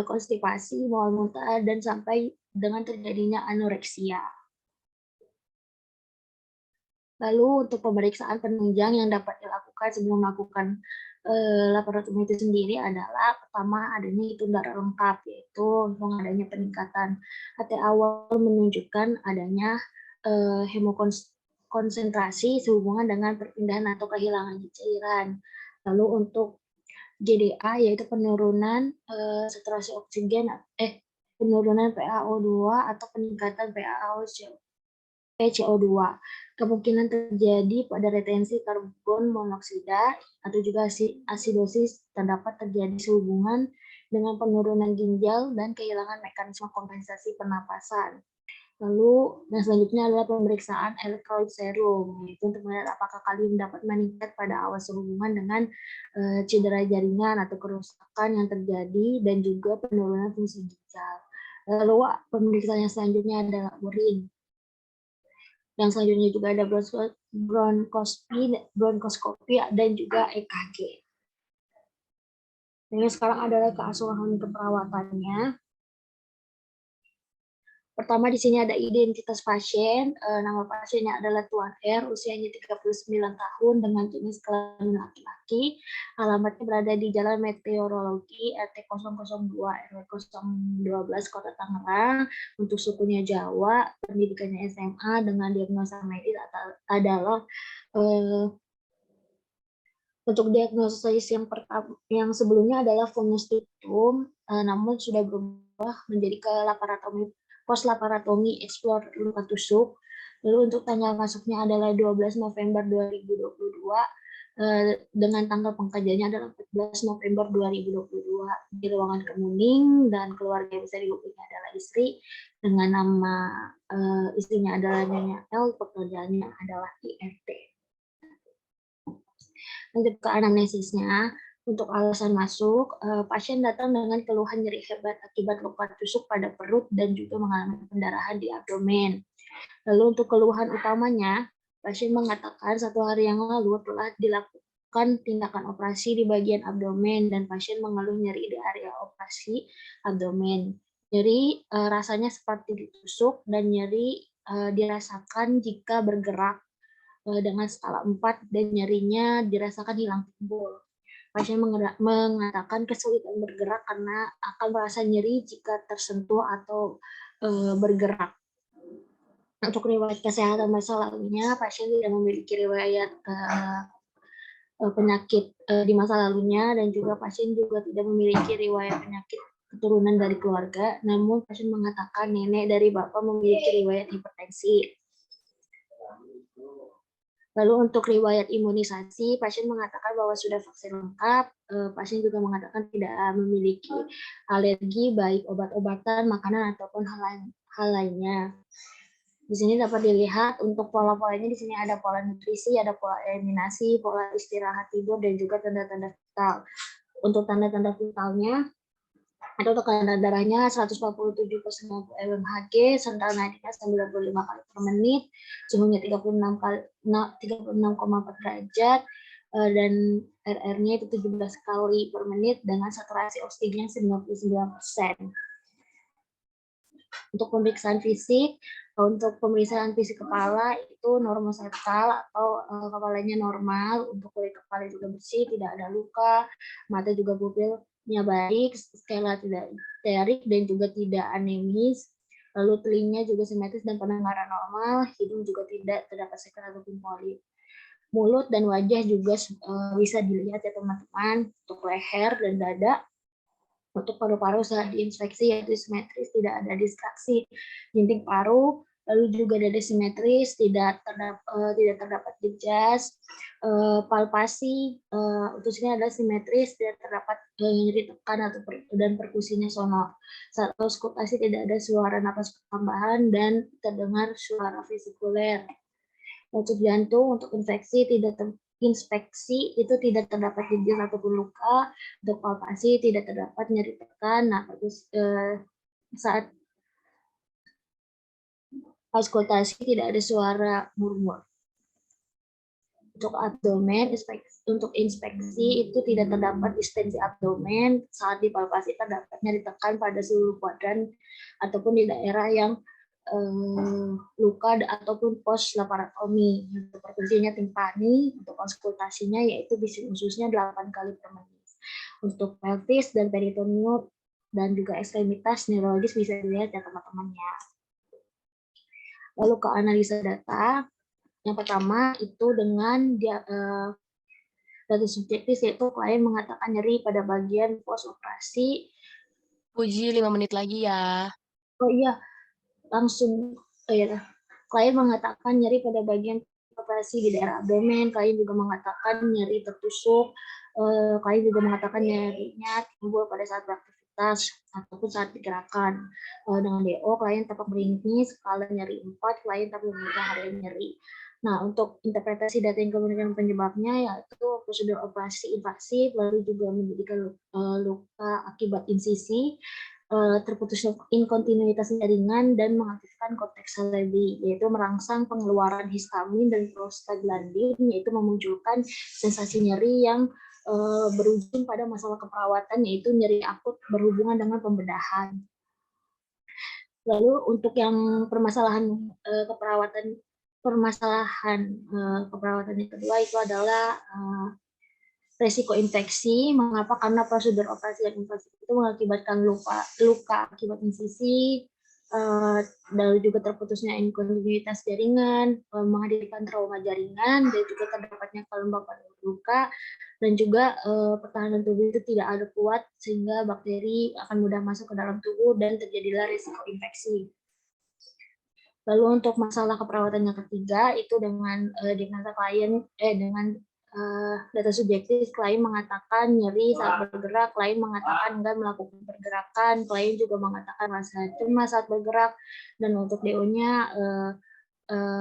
konstipasi, mual muntah, dan sampai dengan terjadinya anoreksia. Lalu untuk pemeriksaan penunjang yang dapat dilakukan sebelum melakukan laparotomi itu sendiri adalah pertama adanya hitung darah lengkap, yaitu untuk adanya peningkatan HT awal menunjukkan adanya hemokonsentrasi sehubungan dengan perpindahan atau kehilangan cairan. Lalu untuk GDA yaitu penurunan saturasi oksigen penurunan PaO2 atau peningkatan PCO2. Kemungkinan terjadi pada retensi karbon monoksida atau juga asidosis terdapat terjadi sehubungan dengan penurunan ginjal dan kehilangan mekanisme kompensasi pernapasan. Lalu yang selanjutnya adalah pemeriksaan elektrolit serum, yaitu untuk melihat apakah kalium dapat meningkat pada awal sehubungan dengan cedera jaringan atau kerusakan yang terjadi dan juga penurunan fungsi ginjal. Lalu pemeriksaan yang selanjutnya adalah urin. Yang selanjutnya juga ada bronkoskopi dan juga EKG. Ini sekarang adalah keasuhan keperawatannya. Pertama di sini ada identitas pasien, nama pasiennya adalah Tuan R, usianya 39 tahun dengan jenis kelamin laki-laki, alamatnya berada di Jalan Meteorologi RT 002 RW 012 Kota Tangerang, untuk sukunya Jawa, pendidikannya SMA dengan diagnosa medis adalah untuk diagnosis yang sebelumnya adalah funusticum, namun sudah berubah menjadi ke laparotomi post laparotomi explore luka tusuk. Lalu untuk tanggal masuknya adalah 12 November 2022 dengan tanggal pengkajiannya adalah 14 November 2022 di ruangan Kemuning, dan keluarga yang bisa dihubungi adalah istri dengan nama istrinya adalah Nyonya L, pekerjaannya adalah IRT. Lanjut ke anamnesisnya, Untuk alasan masuk, pasien datang dengan keluhan nyeri hebat akibat luka tusuk pada perut dan juga mengalami pendarahan di abdomen. Lalu untuk keluhan utamanya, pasien mengatakan 1 hari yang lalu telah dilakukan tindakan operasi di bagian abdomen dan pasien mengeluh nyeri di area operasi abdomen. Nyeri rasanya seperti ditusuk dan nyeri dirasakan jika bergerak dengan skala 4 dan nyerinya dirasakan hilang timbul. Pasien mengatakan kesulitan bergerak karena akan merasa nyeri jika tersentuh atau bergerak. Untuk riwayat kesehatan masa lalunya, pasien tidak memiliki riwayat penyakit di masa lalunya dan juga pasien juga tidak memiliki riwayat penyakit keturunan dari keluarga. Namun pasien mengatakan nenek dari bapak memiliki riwayat hipertensi. Lalu untuk riwayat imunisasi, pasien mengatakan bahwa sudah vaksin lengkap. Pasien juga mengatakan tidak memiliki alergi baik obat-obatan, makanan ataupun hal lainnya. Di sini dapat dilihat untuk pola-polanya, di sini ada pola nutrisi, ada pola eliminasi, pola istirahat tidur, dan juga tanda-tanda vital. Untuk tanda-tanda vitalnya, ada tekanan darahnya 147/90 mmHg, sentral nadinya 95 kali per menit, suhunya 36,4 derajat, dan RR-nya itu 17 kali per menit dengan saturasi oksigennya 99%. Untuk pemeriksaan fisik, untuk pemeriksaan fisik kepala itu normoseptal atau kepalanya normal, untuk kulit kepala juga bersih, tidak ada luka, mata juga pupilnya baik, skala tidak terik dan juga tidak anemis, lalu telinga juga simetris dan pendengaran normal, hidung juga tidak terdapat sekat ataupun polip. Mulut dan wajah juga bisa dilihat ya teman-teman, untuk leher dan dada. Untuk paru-paru saat diinspeksi yaitu simetris, tidak ada distraksi dinding paru, lalu juga dada simetris, tidak terdapat jejas, palpasi untuk sini adalah simetris, tidak terdapat nyeri tekan dan perkusinya sonor. Saat auskultasi tidak ada suara napas tambahan dan terdengar suara vesikuler. Untuk jantung, untuk inspeksi itu tidak terdapat jejas ataupun luka, untuk palpasi tidak terdapat nyeri tekan. Nah, saat auskultasi tidak ada suara murmur. Untuk abdomen, untuk inspeksi itu tidak terdapat distensi abdomen. Saat dipalpasi terdapat nyeri tekan pada seluruh kuadran ataupun di daerah yang luka ataupun post laparotomi. Untuk perkusinya timpani, untuk auskultasinya yaitu bising ususnya 8 kali per menit. Untuk pelvis dan peritoneum dan juga ekstremitas neurologis bisa dilihat ya teman-teman ya. Lalu ke analisa data, yang pertama itu dengan data subjektif, yaitu klien mengatakan nyeri pada bagian pos operasi. Puji 5 menit lagi ya. Oh iya, langsung klien mengatakan nyeri pada bagian operasi di daerah abdomen, klien juga mengatakan nyeri tertusuk, klien juga mengatakan nyerinya timbul pada saat beraktivitas ataupun saat digerakkan. Dengan DO, klien tampak meringis, skala nyeri 4, klien tapi memiliki harian nyeri. Nah, untuk interpretasi data yang kemungkinan penyebabnya yaitu prosedur operasi invasif, lalu juga menjadikan luka akibat insisi, terputusnya inkontinuitas jaringan dan mengaktifkan korteks cerebri, yaitu merangsang pengeluaran histamin dan prostaglandin, yaitu memunculkan sensasi nyeri yang berujung pada masalah keperawatan, yaitu nyeri akut berhubungan dengan pembedahan. Lalu untuk yang permasalahan keperawatan yang kedua itu adalah resiko infeksi. Mengapa? Karena prosedur operasi yang invasif itu mengakibatkan luka akibat insisi, lalu juga terputusnya inkontinuitas jaringan, menghadirkan trauma jaringan, dan juga terdapatnya kelembapan luka, dan juga pertahanan tubuh itu tidak ada kuat sehingga bakteri akan mudah masuk ke dalam tubuh dan terjadilah resiko infeksi. Lalu untuk masalah keperawatan yang ketiga itu dengan diagnosa klien dengan data subjektif, klien mengatakan nyeri saat bergerak, klien mengatakan enggak melakukan pergerakan, klien juga mengatakan rasa cemas saat bergerak, dan untuk DO-nya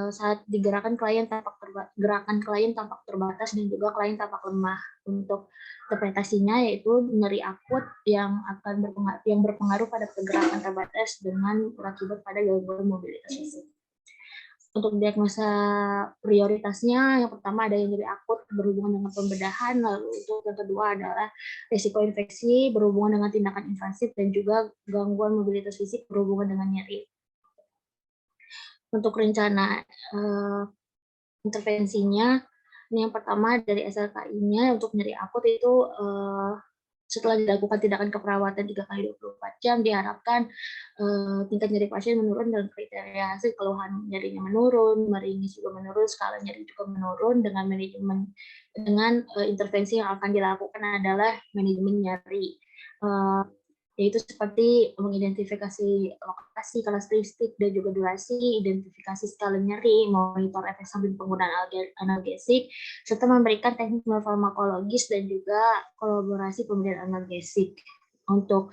saat digerakkan gerakan klien tampak terbatas dan juga klien tampak lemah. Untuk interpretasinya yaitu nyeri akut yang berpengaruh pada pergerakan terbatas dengan berakibat pada gangguan mobilitas fisik. Untuk diagnosa prioritasnya, yang pertama ada yang nyeri akut berhubungan dengan pembedahan, lalu untuk yang kedua adalah risiko infeksi berhubungan dengan tindakan invasif dan juga gangguan mobilitas fisik berhubungan dengan nyeri. Untuk rencana intervensinya, ini yang pertama dari SLKI-nya untuk nyeri akut itu setelah dilakukan tindakan keperawatan 3 kali 24 jam, diharapkan tingkat nyeri pasien menurun dan kriteria hasil keluhan nyerinya menurun, meringis juga menurun, skala nyeri juga menurun dengan manajemen intervensi yang akan dilakukan adalah manajemen nyeri. Yaitu seperti mengidentifikasi lokasi, karakteristik, dan juga durasi, identifikasi skala nyeri, monitor efek samping penggunaan analgesik, serta memberikan teknik farmakologis dan juga kolaborasi pemberian analgesik. Untuk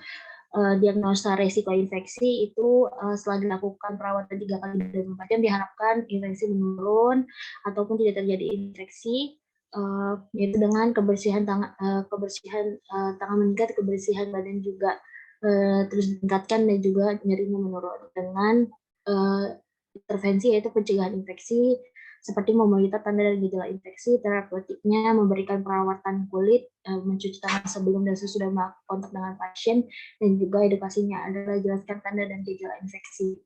diagnosa resiko infeksi itu setelah dilakukan perawatan 3 kali 24 jam diharapkan infeksi menurun ataupun tidak terjadi infeksi, yaitu dengan kebersihan tangan meningkat, kebersihan badan juga terus ditingkatkan dan juga nyerinya menurun dengan intervensi yaitu pencegahan infeksi seperti memonitor tanda dan gejala infeksi, terapeutiknya memberikan perawatan kulit, mencuci tangan sebelum dan sesudah melakukan kontak dengan pasien, dan juga edukasinya adalah jelaskan tanda dan gejala infeksi.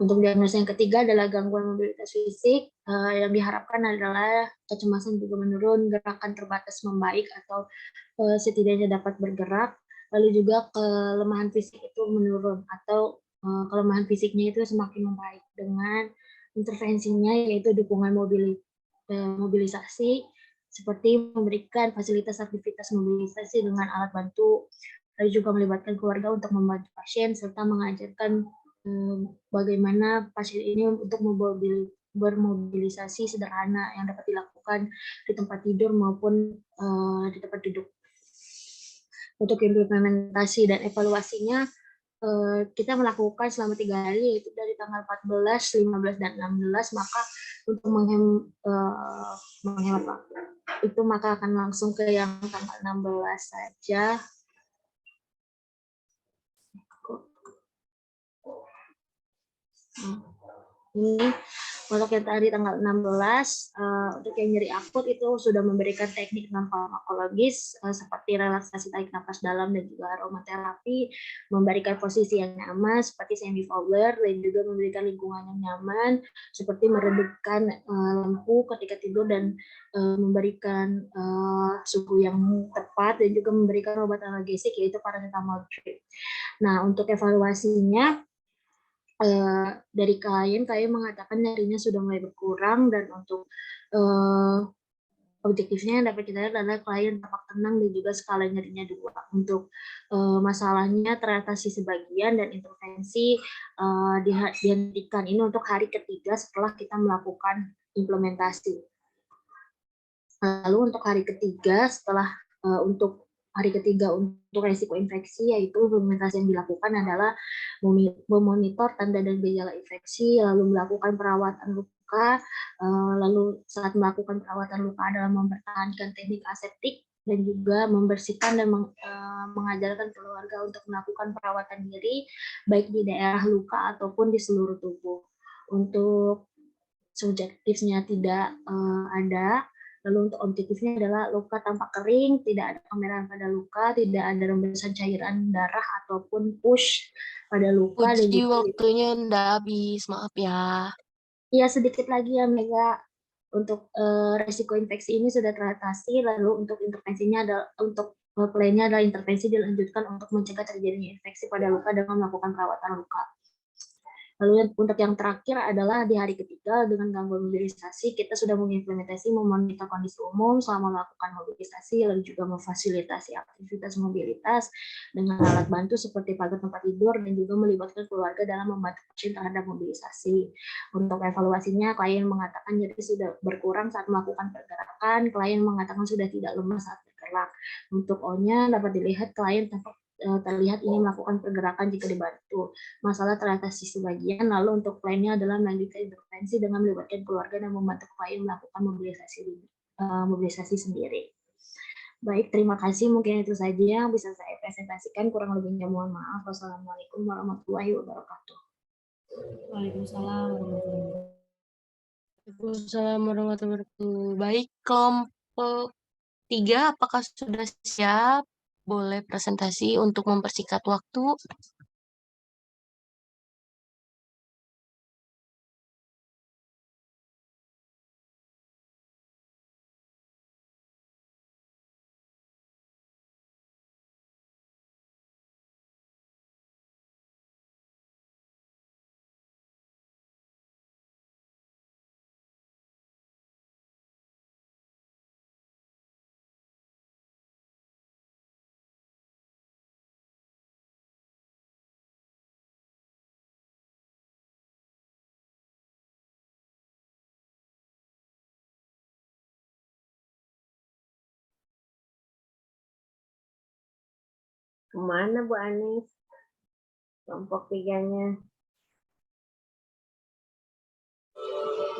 Untuk diagnosa yang ketiga adalah gangguan mobilitas fisik, yang diharapkan adalah kecemasan juga menurun, gerakan terbatas membaik atau setidaknya dapat bergerak, lalu juga kelemahan fisik itu menurun atau kelemahan fisiknya itu semakin membaik dengan intervensinya yaitu dukungan mobilisasi seperti memberikan fasilitas aktivitas mobilisasi dengan alat bantu, lalu juga melibatkan keluarga untuk membantu pasien serta mengajarkan bagaimana pasien ini untuk bermobilisasi sederhana yang dapat dilakukan di tempat tidur maupun di tempat duduk. Untuk implementasi dan evaluasinya, kita melakukan selama 3 hari, yaitu dari tanggal 14, 15, dan 16, maka untuk menghemat waktu, itu maka akan langsung ke yang tanggal 16 saja. Ini untuk yang tadi tanggal 16, untuk yang nyeri akut itu sudah memberikan teknik non farmakologis seperti relaksasi tarik nafas dalam dan juga aromaterapi, memberikan posisi yang nyaman seperti semi fowler, dan juga memberikan lingkungan yang nyaman seperti meredupkan lampu ketika tidur dan memberikan suhu yang tepat, dan juga memberikan obat analgesik yaitu paracetamol drip. Nah, untuk evaluasinya dari klien mengatakan nyerinya sudah mulai berkurang, dan untuk objektifnya yang dapat kita lihat adalah klien tampak tenang dan juga skala nyerinya 2. Untuk masalahnya teratasi sebagian dan intervensi dihentikan ini untuk hari ketiga setelah kita melakukan implementasi. Lalu untuk hari ketiga setelah untuk resiko infeksi, yaitu implementasi yang dilakukan adalah memonitor tanda dan gejala infeksi, lalu melakukan perawatan luka, lalu saat melakukan perawatan luka adalah mempertahankan teknik aseptik, dan juga membersihkan dan mengajarkan keluarga untuk melakukan perawatan diri, baik di daerah luka ataupun di seluruh tubuh. Untuk subjektifnya tidak ada. Lalu untuk objektifnya adalah luka tampak kering, tidak ada kemerahan pada luka, tidak ada rembesan cairan darah ataupun push pada luka. Puji, waktunya ndak habis, maaf ya. Iya, sedikit lagi ya Mega. Untuk resiko infeksi ini sudah teratasi, lalu untuk intervensinya adalah plannya adalah intervensi dilanjutkan untuk mencegah terjadinya infeksi pada luka dengan melakukan perawatan luka. Lalu untuk yang terakhir adalah di hari ketiga dengan gangguan mobilisasi, kita sudah mengimplementasi memonitor kondisi umum selama melakukan mobilisasi, lalu juga memfasilitasi aktivitas mobilitas dengan alat bantu seperti pagar tempat tidur, dan juga melibatkan keluarga dalam membantu pasien terhadap mobilisasi. Untuk evaluasinya, klien mengatakan nyeri sudah berkurang saat melakukan pergerakan, klien mengatakan sudah tidak lemas saat bergerak. Untuk O-nya dapat dilihat klien tampak terlihat ingin melakukan pergerakan jika dibantu. Masalah teratasi sebagian, lalu untuk lainnya adalah melanjutkan intervensi dengan melibatkan keluarga dan membantu klien melakukan mobilisasi sendiri. Baik, terima kasih. Mungkin itu saja yang bisa saya presentasikan. Kurang lebihnya mohon maaf. Wassalamualaikum warahmatullahi wabarakatuh. Waalaikumsalam warahmatullahi wabarakatuh. Waalaikumsalam warahmatullahi wabarakatuh. Baik, kelompok 3, apakah sudah siap? Boleh presentasi untuk mempersingkat waktu. Kemana Bu Anis? Kelompok 3-nya.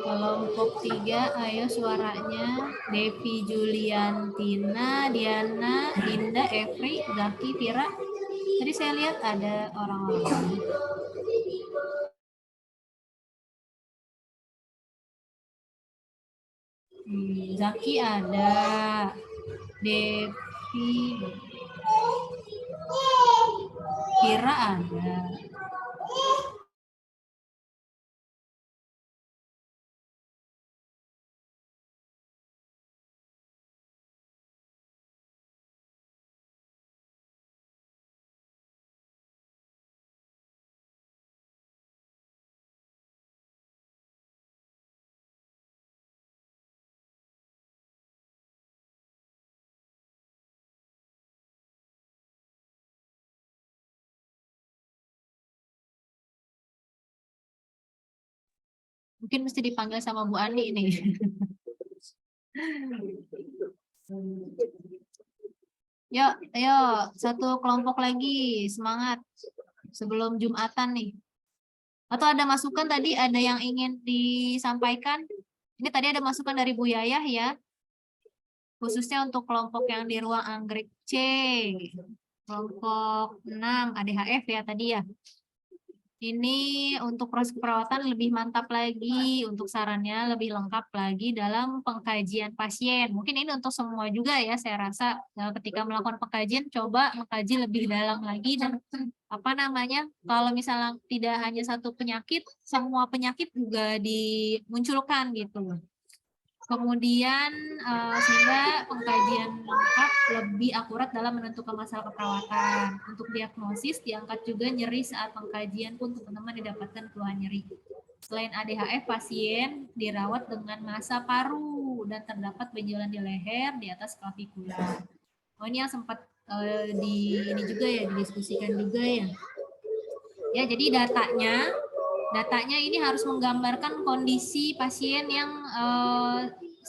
Kelompok 3, ayo suaranya. Devi, Juliantina, Diana, Dinda, Evri, Zaki, Vira. Tadi saya lihat ada orang-orang. Zaki ada. Devi. Vira ada. Mungkin mesti dipanggil sama Bu Ani nih. Yuk, ayo satu kelompok lagi, semangat sebelum Jumatan nih. Atau ada masukan tadi, ada yang ingin disampaikan? Ini tadi ada masukan dari Bu Yayah ya, khususnya untuk kelompok yang di ruang anggrek C, kelompok 6 ADHF ya tadi ya. Ini untuk proses keperawatan lebih mantap lagi, untuk sarannya lebih lengkap lagi dalam pengkajian pasien. Mungkin ini untuk semua juga ya, saya rasa ketika melakukan pengkajian, coba mengkaji lebih dalam lagi dan kalau misalnya tidak hanya satu penyakit, semua penyakit juga dimunculkan gitu. Kemudian sehingga pengkajian lengkap lebih akurat dalam menentukan masalah keperawatan. Untuk diagnosis diangkat juga nyeri saat pengkajian pun teman-teman didapatkan keluhan nyeri. Selain ADHF, pasien dirawat dengan massa paru dan terdapat benjolan di leher di atas clavicula. Oh, ini yang sempat ini juga ya didiskusikan juga ya. Ya, jadi datanya ini harus menggambarkan kondisi pasien yang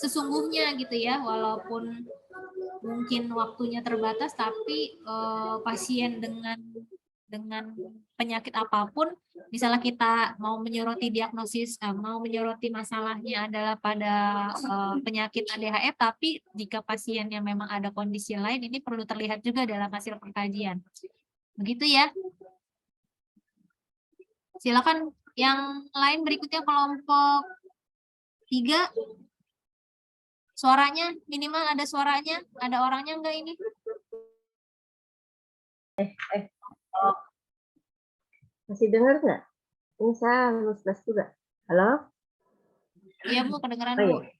sesungguhnya gitu ya, walaupun mungkin waktunya terbatas, tapi pasien dengan penyakit apapun, misalnya kita mau menyoroti diagnosis, mau menyoroti masalahnya adalah pada penyakit ADHF, tapi jika pasiennya memang ada kondisi lain, ini perlu terlihat juga dalam hasil pengkajian. Begitu ya. Silakan yang lain berikutnya kelompok 3. Suaranya minimal ada suaranya, ada orangnya enggak ini? Masih dengar nggak? Ini saya lulus tes juga. Halo? Iya Bu, kedengeran Oh, Bu. iya.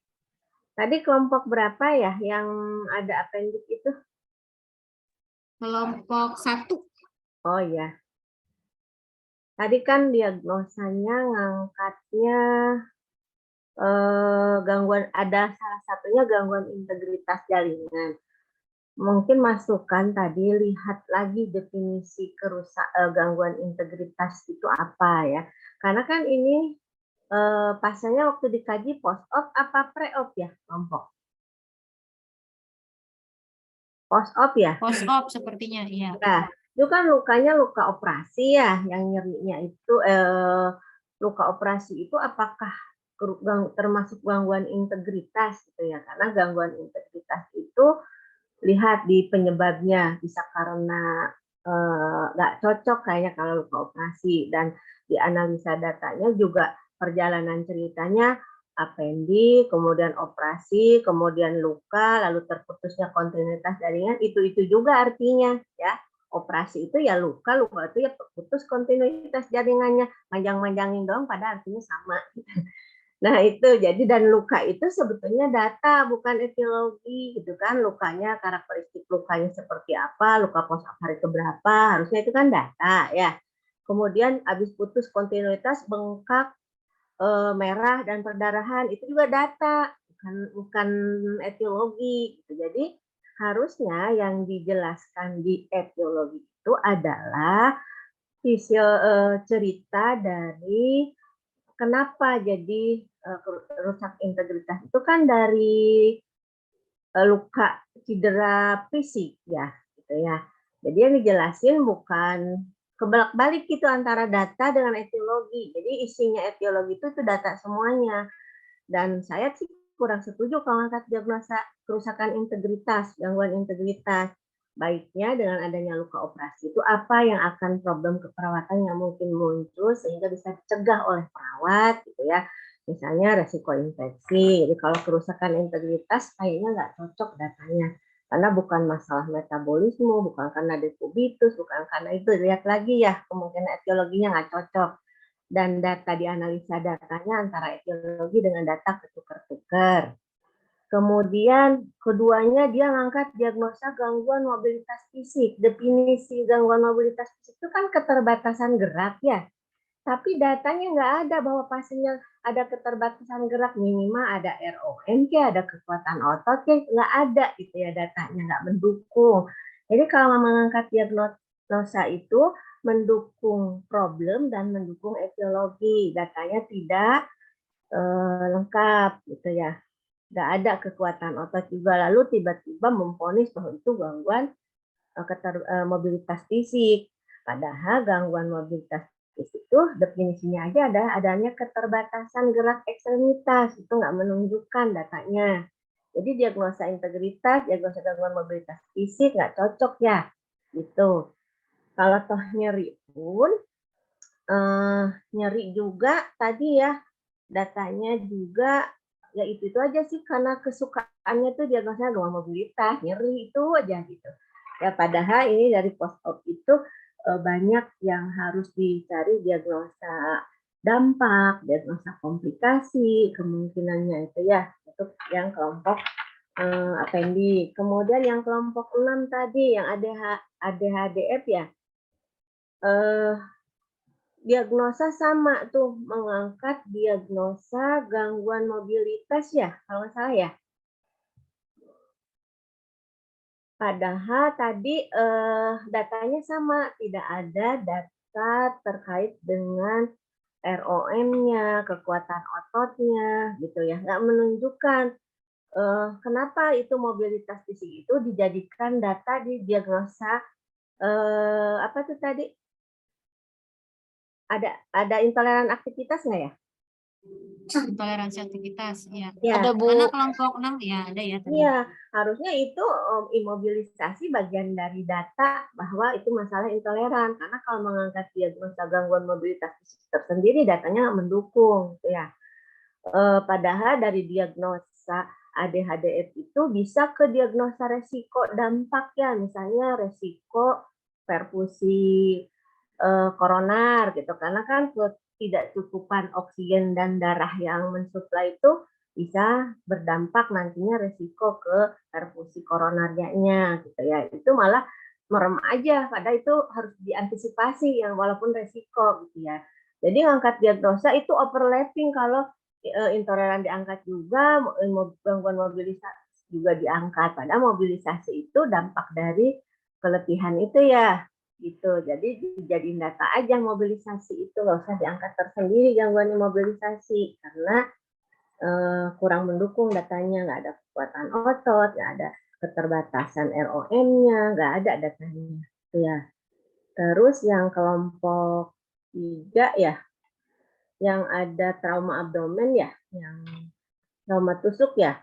Tadi kelompok berapa ya yang ada appendix itu? Kelompok 1. Oh iya. Tadi kan diagnosanya ngangkatnya gangguan, ada salah satunya gangguan integritas jaringan. Mungkin masukan tadi lihat lagi definisi gangguan integritas itu apa ya. Karena kan ini pasiennya waktu dikaji post-op apa pre-op ya kelompok? Post-op ya? Post-op sepertinya, iya. Nah, Itu kan lukanya luka operasi ya, yang nyerinya itu luka operasi itu apakah termasuk gangguan integritas gitu ya? Karena gangguan integritas itu lihat di penyebabnya, bisa karena nggak cocok kayaknya kalau luka operasi, dan di analisa datanya juga perjalanan ceritanya apendi, kemudian operasi, kemudian luka, lalu terputusnya kontinuitas jaringan, itu juga artinya ya. Operasi itu ya luka, luka itu ya putus kontinuitas jaringannya, manjang-manjangin doang pada artinya sama. Nah itu, jadi dan luka itu sebetulnya data bukan etiologi gitu kan, lukanya karakteristik lukanya seperti apa, luka post op hari keberapa, harusnya itu kan data ya. Kemudian habis putus kontinuitas, bengkak, merah dan perdarahan, itu juga data, bukan etiologi gitu. Jadi harusnya yang dijelaskan di etiologi itu adalah cerita dari kenapa jadi rusak integritas itu kan dari luka cedera fisik ya, gitu ya. Jadi yang dijelasin bukan kebalik-balik gitu antara data dengan etiologi. Jadi isinya etiologi itu data semuanya. Dan saya sih kurang setuju kalau angkat diagnosa kerusakan integritas, gangguan integritas. Baiknya dengan adanya luka operasi itu apa yang akan problem keperawatan yang mungkin muncul sehingga bisa dicegah oleh perawat gitu ya. Misalnya resiko infeksi. Jadi kalau kerusakan integritas kayaknya nggak cocok datanya. Karena bukan masalah metabolisme, bukan karena dekubitus, bukan karena itu. Lihat lagi ya, kemungkinan etiologinya nggak cocok. Dan data dianalisa datanya antara etiologi dengan data ketukar-tukar. Kemudian keduanya dia ngangkat diagnosa gangguan mobilitas fisik. Definisi gangguan mobilitas fisik itu kan keterbatasan gerak ya. Tapi datanya nggak ada bahwa pasiennya ada keterbatasan gerak, minimal ada ROM, ada kekuatan otot, nggak ada gitu ya, datanya nggak mendukung. Jadi kalau mengangkat diagnosa itu mendukung problem dan mendukung etiologi, datanya tidak lengkap gitu ya. Nggak ada kekuatan otot juga, lalu tiba-tiba memvonis bahwa itu gangguan mobilitas fisik. Padahal gangguan mobilitas fisik itu definisinya aja adanya keterbatasan gerak ekstremitas, itu nggak menunjukkan datanya. Jadi diagnosa integritas, diagnosa gangguan mobilitas fisik nggak cocok ya, gitu. Kalau toh nyeri pun, nyeri juga tadi ya, datanya juga ya itu aja sih, karena kesukaannya tuh diagnosanya gangguan mobilitas, nyeri itu aja gitu. Ya padahal ini dari post op itu banyak yang harus dicari diagnosa dampak, diagnosa komplikasi, kemungkinannya itu ya untuk yang kelompok apendi. Kemudian yang kelompok 6 tadi yang ADHDF ya, diagnosa sama tuh, mengangkat diagnosa gangguan mobilitas ya, kalau nggak salah ya. Padahal tadi datanya sama, tidak ada data terkait dengan ROM-nya, kekuatan ototnya, gitu ya. Nggak menunjukkan kenapa itu mobilitas fisik itu dijadikan data di diagnosa apa tuh tadi? Ada intoleran aktivitas nggak ya? Intoleransi aktivitas, ya. Ya. Ada, Bu. Mana kelompok 6 ya ada ya tadi. Iya, harusnya itu imobilisasi bagian dari data bahwa itu masalah intoleran. Karena kalau mengangkat diagnosa gangguan mobilitas fisik tersendiri, datanya nggak mendukung, gitu ya. Padahal dari diagnosa ADHDF itu bisa ke diagnosa resiko dampak ya, misalnya resiko perfusi koroner gitu, karena kan ketidakcukupan oksigen dan darah yang mensuplai itu bisa berdampak nantinya resiko ke perfusi koronernya gitu ya. Itu malah merem aja, padahal itu harus diantisipasi yang walaupun resiko gitu ya. Jadi ngangkat diagnosa itu overlapping, kalau intoleran diangkat juga, gangguan mobilisasi juga diangkat. Padahal mobilisasi itu dampak dari keletihan itu ya, gitu. Jadi dijadiin data aja mobilisasi itu, nggak usah diangkat tersendiri gangguan mobilisasi karena kurang mendukung datanya, nggak ada kekuatan otot, nggak ada keterbatasan ROM-nya, nggak ada datanya. Ya. Terus yang kelompok 3 ya, yang ada trauma abdomen ya, yang trauma tusuk ya.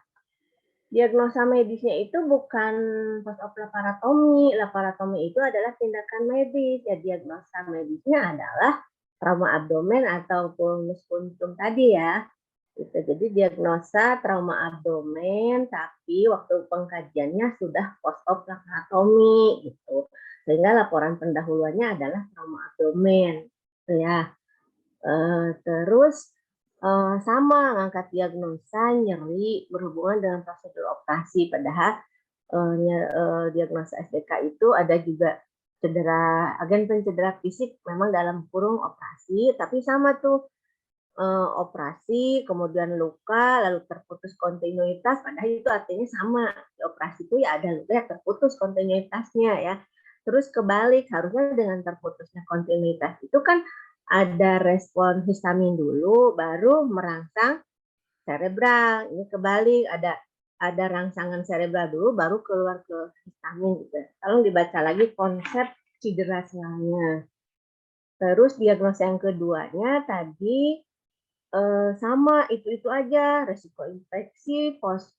Diagnosa medisnya itu bukan post-op laparotomi. Laparotomi itu adalah tindakan medis. Ya, diagnosa medisnya adalah trauma abdomen atau pulmus puntum tadi ya. Gitu. Jadi diagnosa trauma abdomen, tapi waktu pengkajiannya sudah post-op laparotomi gitu. Sehingga laporan pendahuluannya adalah trauma abdomen. Gitu ya. Terus sama ngangkat diagnosa nyeri berhubungan dengan prosedur operasi, padahal diagnosa SDK itu ada juga cedera, agen pencedera fisik memang dalam kurung operasi, tapi sama tuh operasi kemudian luka lalu terputus kontinuitas, padahal itu artinya sama, di operasi itu ya ada luka ya terputus kontinuitasnya ya. Terus kebalik, harusnya dengan terputusnya kontinuitas itu kan ada respon histamin dulu, baru merangsang cerebral. Ini kebalik, ada rangsangan cerebral dulu, baru keluar ke histamin. Gitu. Tolong dibaca lagi konsep cedera selangnya. Terus diagnosa yang keduanya tadi sama, itu aja, resiko infeksi, post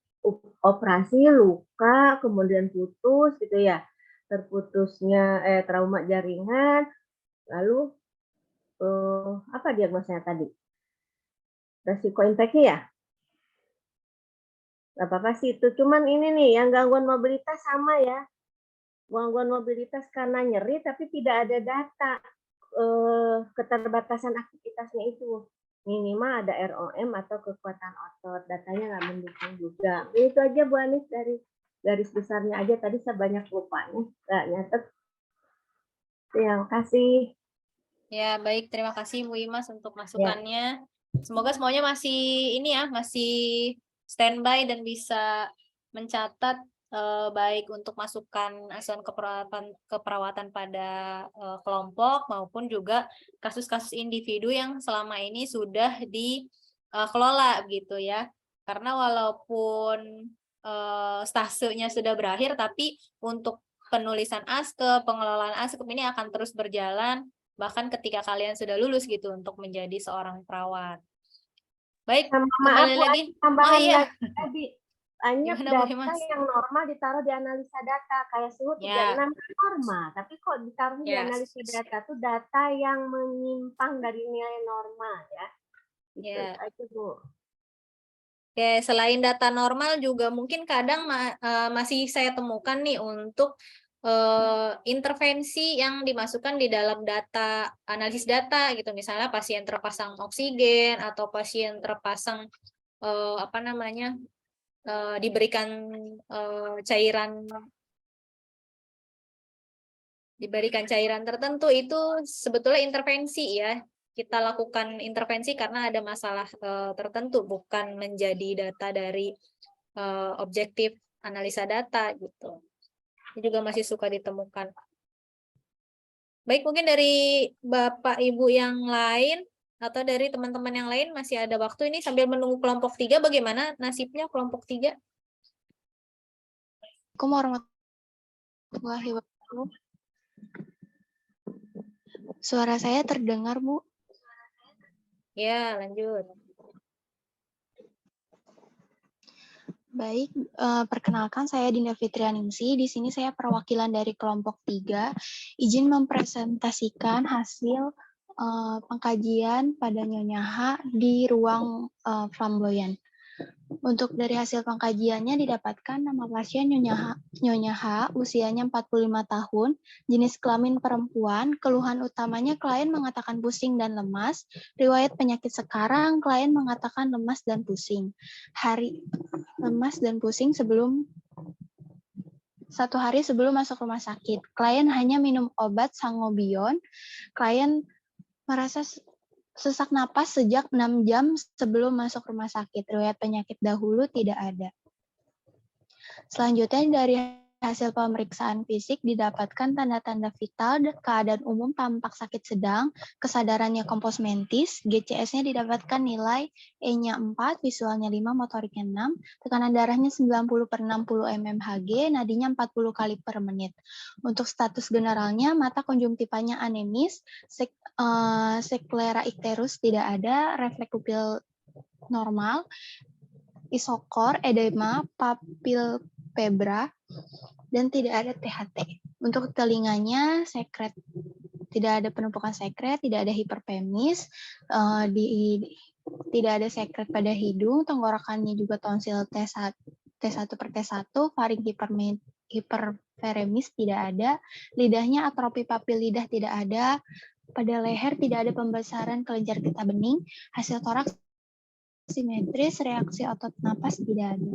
operasi, luka, kemudian putus gitu ya. Terputusnya trauma jaringan, lalu apa diagnosanya tadi? Resiko infeksi ya? Gak apa-apa sih itu. Cuman ini nih, yang gangguan mobilitas sama ya. Gangguan mobilitas karena nyeri tapi tidak ada data keterbatasan aktivitasnya itu. Minimal ada ROM atau kekuatan otot. Datanya nggak mendukung juga. Itu aja Bu Anis dari garis besarnya aja. Tadi saya banyak lupanya. Nggak nyatet. Terima kasih. Ya, baik. Terima kasih Bu Imas untuk masukannya. Semoga semuanya masih ini ya, masih standby dan bisa mencatat baik untuk masukan asuhan keperawatan pada kelompok maupun juga kasus-kasus individu yang selama ini sudah dikelola gitu ya. Karena walaupun stasenya sudah berakhir, tapi untuk penulisan ASKEP, pengelolaan ASKEP ini akan terus berjalan bahkan ketika kalian sudah lulus gitu untuk menjadi seorang perawat. Baik, kembali lagi. Tambahan iya. lagi tadi. Banyak data yang normal ditaruh di analisa data, kayak suhu 36 normal, tapi kok ditaruh di analisa data itu data yang menyimpang dari nilai normal ya. Itu aja Bu. Oke, selain data normal juga mungkin kadang masih saya temukan nih untuk intervensi yang dimasukkan di dalam data, analisis data gitu, misalnya pasien terpasang oksigen atau pasien terpasang apa namanya, diberikan cairan tertentu, itu sebetulnya intervensi ya. Kita lakukan intervensi karena ada masalah tertentu, bukan menjadi data dari objektif analisa data gitu. Ini juga masih suka ditemukan. Baik, mungkin dari Bapak Ibu yang lain atau dari teman-teman yang lain masih ada waktu ini sambil menunggu kelompok 3, bagaimana nasibnya kelompok 3? Assalamualaikum warahmatullahi wabarakatuh. Suara saya terdengar, Bu? Ya, lanjut. Baik, perkenalkan saya Dinda Fitrianingsih. Di sini saya perwakilan dari kelompok 3. Izin mempresentasikan hasil pengkajian pada Nyonya H di ruang flamboyan. Untuk dari hasil pengkajiannya didapatkan nama pasien Nyonya H, usianya 45 tahun, jenis kelamin perempuan, keluhan utamanya klien mengatakan pusing dan lemas, riwayat penyakit sekarang klien mengatakan lemas dan pusing. Lemas dan pusing satu hari sebelum masuk rumah sakit. Klien hanya minum obat Sangobion. Klien merasa sesak napas sejak 6 jam sebelum masuk rumah sakit. Riwayat penyakit dahulu tidak ada. Selanjutnya dari hasil pemeriksaan fisik didapatkan tanda-tanda vital, keadaan umum tampak sakit sedang, kesadarannya kompos mentis, GCS-nya didapatkan nilai E-nya 4, visualnya 5, motoriknya 6, tekanan darahnya 90/60 mmHg, nadinya 40 kali per menit. Untuk status generalnya, mata konjungtivanya anemis, sklera icterus tidak ada, refleks pupil normal, isokor, edema, papilpebra, dan tidak ada THT. Untuk telinganya, sekret, tidak ada penumpukan sekret, tidak ada hiperpemis, tidak ada sekret pada hidung, tenggorokannya juga tonsil T1/T1, faring hiperferemis tidak ada, lidahnya atrofi papil lidah tidak ada, pada leher tidak ada pembesaran kelenjar getah bening, hasil toraks simetris, reaksi otot napas tidak ada.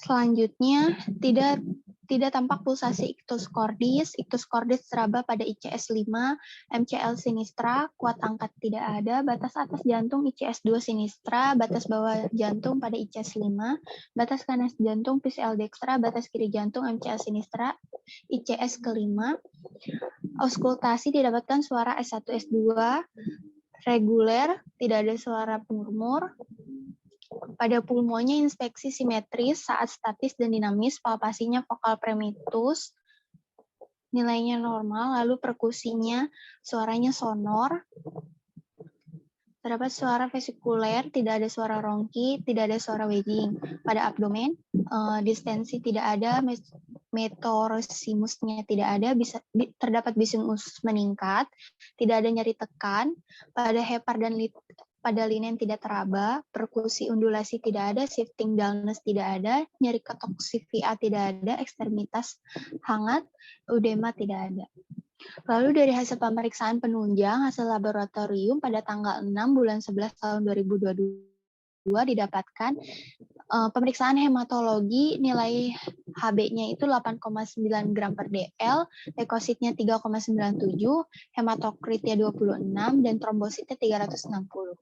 Selanjutnya, tidak tampak pulsasi ictus cordis teraba pada ICS 5, MCL sinistra, kuat angkat tidak ada, batas atas jantung ICS 2 sinistra, batas bawah jantung pada ICS 5, batas kanan jantung PCL dextra, batas kiri jantung MCL sinistra, ICS kelima, auskultasi didapatkan suara S1, S2, reguler, tidak ada suara murmur. Pada pulmonya inspeksi simetris saat statis dan dinamis, palpasinya vokal primitus, nilainya normal, lalu perkusinya suaranya sonor. Terdapat suara vesikuler, tidak ada suara ronki, tidak ada suara wedging. Pada abdomen, distensi tidak ada, metorosimusnya tidak ada, terdapat bising usus meningkat, tidak ada nyeri tekan. Pada hepar dan pada linen tidak teraba, perkusi undulasi tidak ada, shifting dullness tidak ada, nyeri ketok VA tidak ada, ekstremitas hangat, udema tidak ada. Lalu dari hasil pemeriksaan penunjang, hasil laboratorium pada tanggal 6 bulan 11 tahun 2022 didapatkan pemeriksaan hematologi nilai HB-nya itu 8,9 gram per DL, leukositnya 3,97, hematokritnya 26, dan trombositnya 360.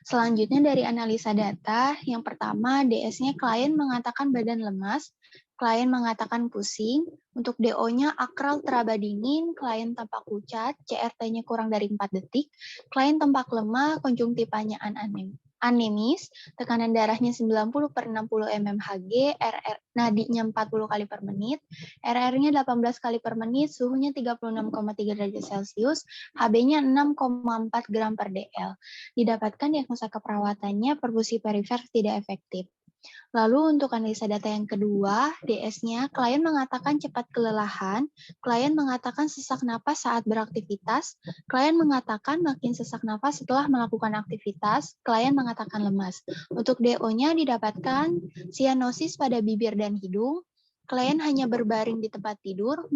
Selanjutnya dari analisa data, yang pertama DS-nya klien mengatakan badan lemas, klien mengatakan pusing, untuk DO-nya akral teraba dingin, klien tampak pucat, CRT-nya kurang dari 4 detik, klien tampak lemah, konjungtivanya anemis, tekanan darahnya 90/60 mmHg, RR nadinya 40 kali per menit, RR-nya 18 kali per menit, suhunya 36,3 derajat Celcius, HB-nya 6,4 gram per DL. Didapatkan diagnosa keperawatannya perfusi perifer tidak efektif. Lalu untuk analisa data yang kedua, DS-nya, klien mengatakan cepat kelelahan, klien mengatakan sesak napas saat beraktivitas, klien mengatakan makin sesak napas setelah melakukan aktivitas, klien mengatakan lemas. Untuk DO-nya didapatkan sianosis pada bibir dan hidung, klien hanya berbaring di tempat tidur,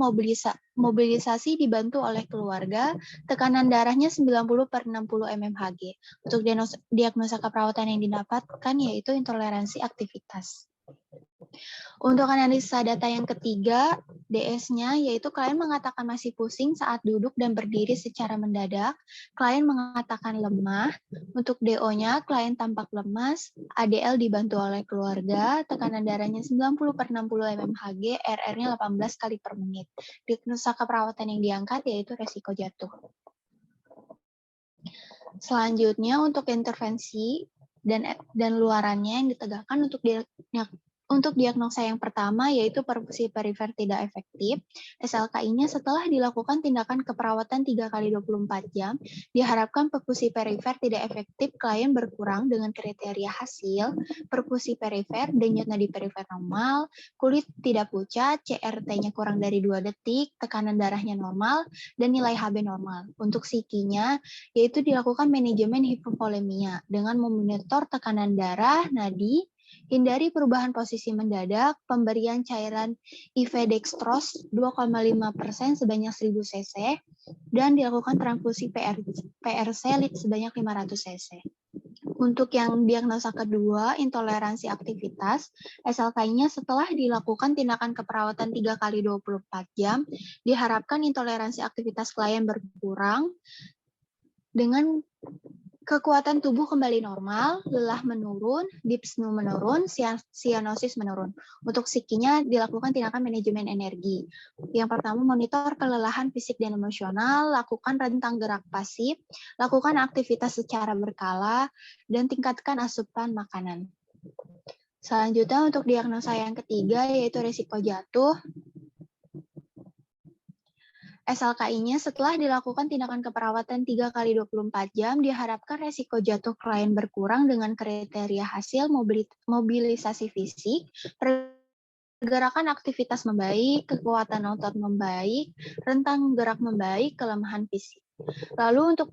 mobilisasi dibantu oleh keluarga, tekanan darahnya 90/60 mmHg. Untuk diagnosa keperawatan yang didapatkan yaitu intoleransi aktivitas. Untuk analisa data yang ketiga, DS-nya yaitu klien mengatakan masih pusing saat duduk dan berdiri secara mendadak, klien mengatakan lemah, untuk DO-nya klien tampak lemas, ADL dibantu oleh keluarga, tekanan darahnya 90/60 mmHg, RR-nya 18 kali per menit. Diagnosa keperawatan yang diangkat yaitu resiko jatuh. Selanjutnya untuk intervensi dan luarannya yang ditegakkan untuk diagnosa yang pertama yaitu perfusi perifer tidak efektif, SLKI-nya setelah dilakukan tindakan keperawatan 3 kali 24 jam, diharapkan perfusi perifer tidak efektif, klien berkurang dengan kriteria hasil, perfusi perifer, denyut nadi perifer normal, kulit tidak pucat, CRT-nya kurang dari 2 detik, tekanan darahnya normal, dan nilai HB normal. Untuk psikinya, yaitu dilakukan manajemen hipovolemia dengan memonitor tekanan darah, nadi, hindari perubahan posisi mendadak, pemberian cairan IV dextrose 2,5% sebanyak 1000 cc, dan dilakukan transfusi PRC sebanyak 500 cc. Untuk yang diagnosa kedua, intoleransi aktivitas, SLKI-nya setelah dilakukan tindakan keperawatan 3 kali 24 jam, diharapkan intoleransi aktivitas klien berkurang dengan Kekuatan tubuh kembali normal, lelah menurun, dyspnea menurun, sianosis menurun. Untuk psikinya dilakukan tindakan manajemen energi. Yang pertama, monitor kelelahan fisik dan emosional, lakukan rentang gerak pasif, lakukan aktivitas secara berkala, dan tingkatkan asupan makanan. Selanjutnya untuk diagnosa yang ketiga yaitu risiko jatuh. SLKI-nya setelah dilakukan tindakan keperawatan 3 kali 24 jam, diharapkan resiko jatuh klien berkurang dengan kriteria hasil mobilisasi fisik, pergerakan aktivitas membaik, kekuatan otot membaik, rentang gerak membaik, kelemahan fisik. Lalu untuk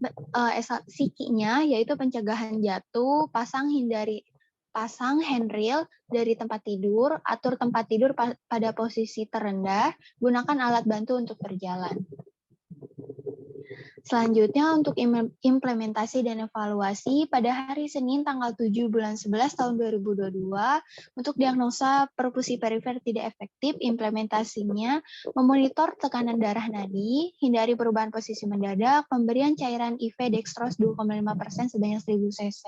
psikinya yaitu pencegahan jatuh, pasang handrail dari tempat tidur, atur tempat tidur pada posisi terendah, gunakan alat bantu untuk berjalan. Selanjutnya untuk implementasi dan evaluasi pada hari Senin tanggal 7 bulan 11 tahun 2022 untuk diagnosa perfusi perifer tidak efektif, implementasinya memonitor tekanan darah nadi, hindari perubahan posisi mendadak, pemberian cairan IV dextrose 2,5% sebanyak 1000 cc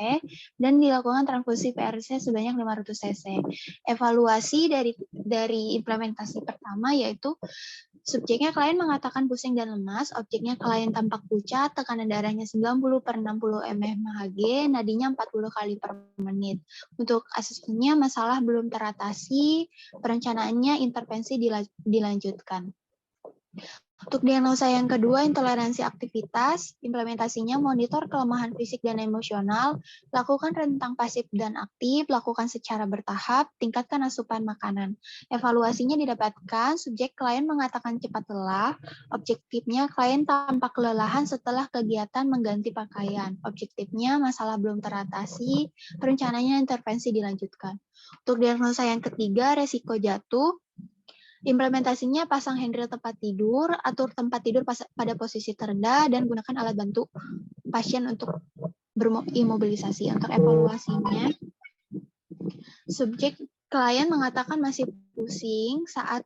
dan dilakukan transfusi PRC sebanyak 500 cc. Evaluasi dari implementasi pertama yaitu subjeknya klien mengatakan pusing dan lemas, objeknya klien tampak pucat, tekanan darahnya 90/60 mmHg, nadinya 40 kali per menit. Untuk asesmennya masalah belum teratasi, perencanaannya intervensi dilanjutkan. Untuk diagnosa yang kedua, intoleransi aktivitas, implementasinya monitor kelemahan fisik dan emosional, lakukan rentang pasif dan aktif, lakukan secara bertahap, tingkatkan asupan makanan. Evaluasinya didapatkan, subjek klien mengatakan cepat lelah, objektifnya klien tampak kelelahan setelah kegiatan mengganti pakaian. Objektifnya masalah belum teratasi, perencanaannya intervensi dilanjutkan. Untuk diagnosa yang ketiga, resiko jatuh, implementasinya pasang handrail tempat tidur, atur tempat tidur pada posisi terendah, dan gunakan alat bantu pasien untuk berimobilisasi. Untuk evaluasinya, subjek klien mengatakan masih pusing saat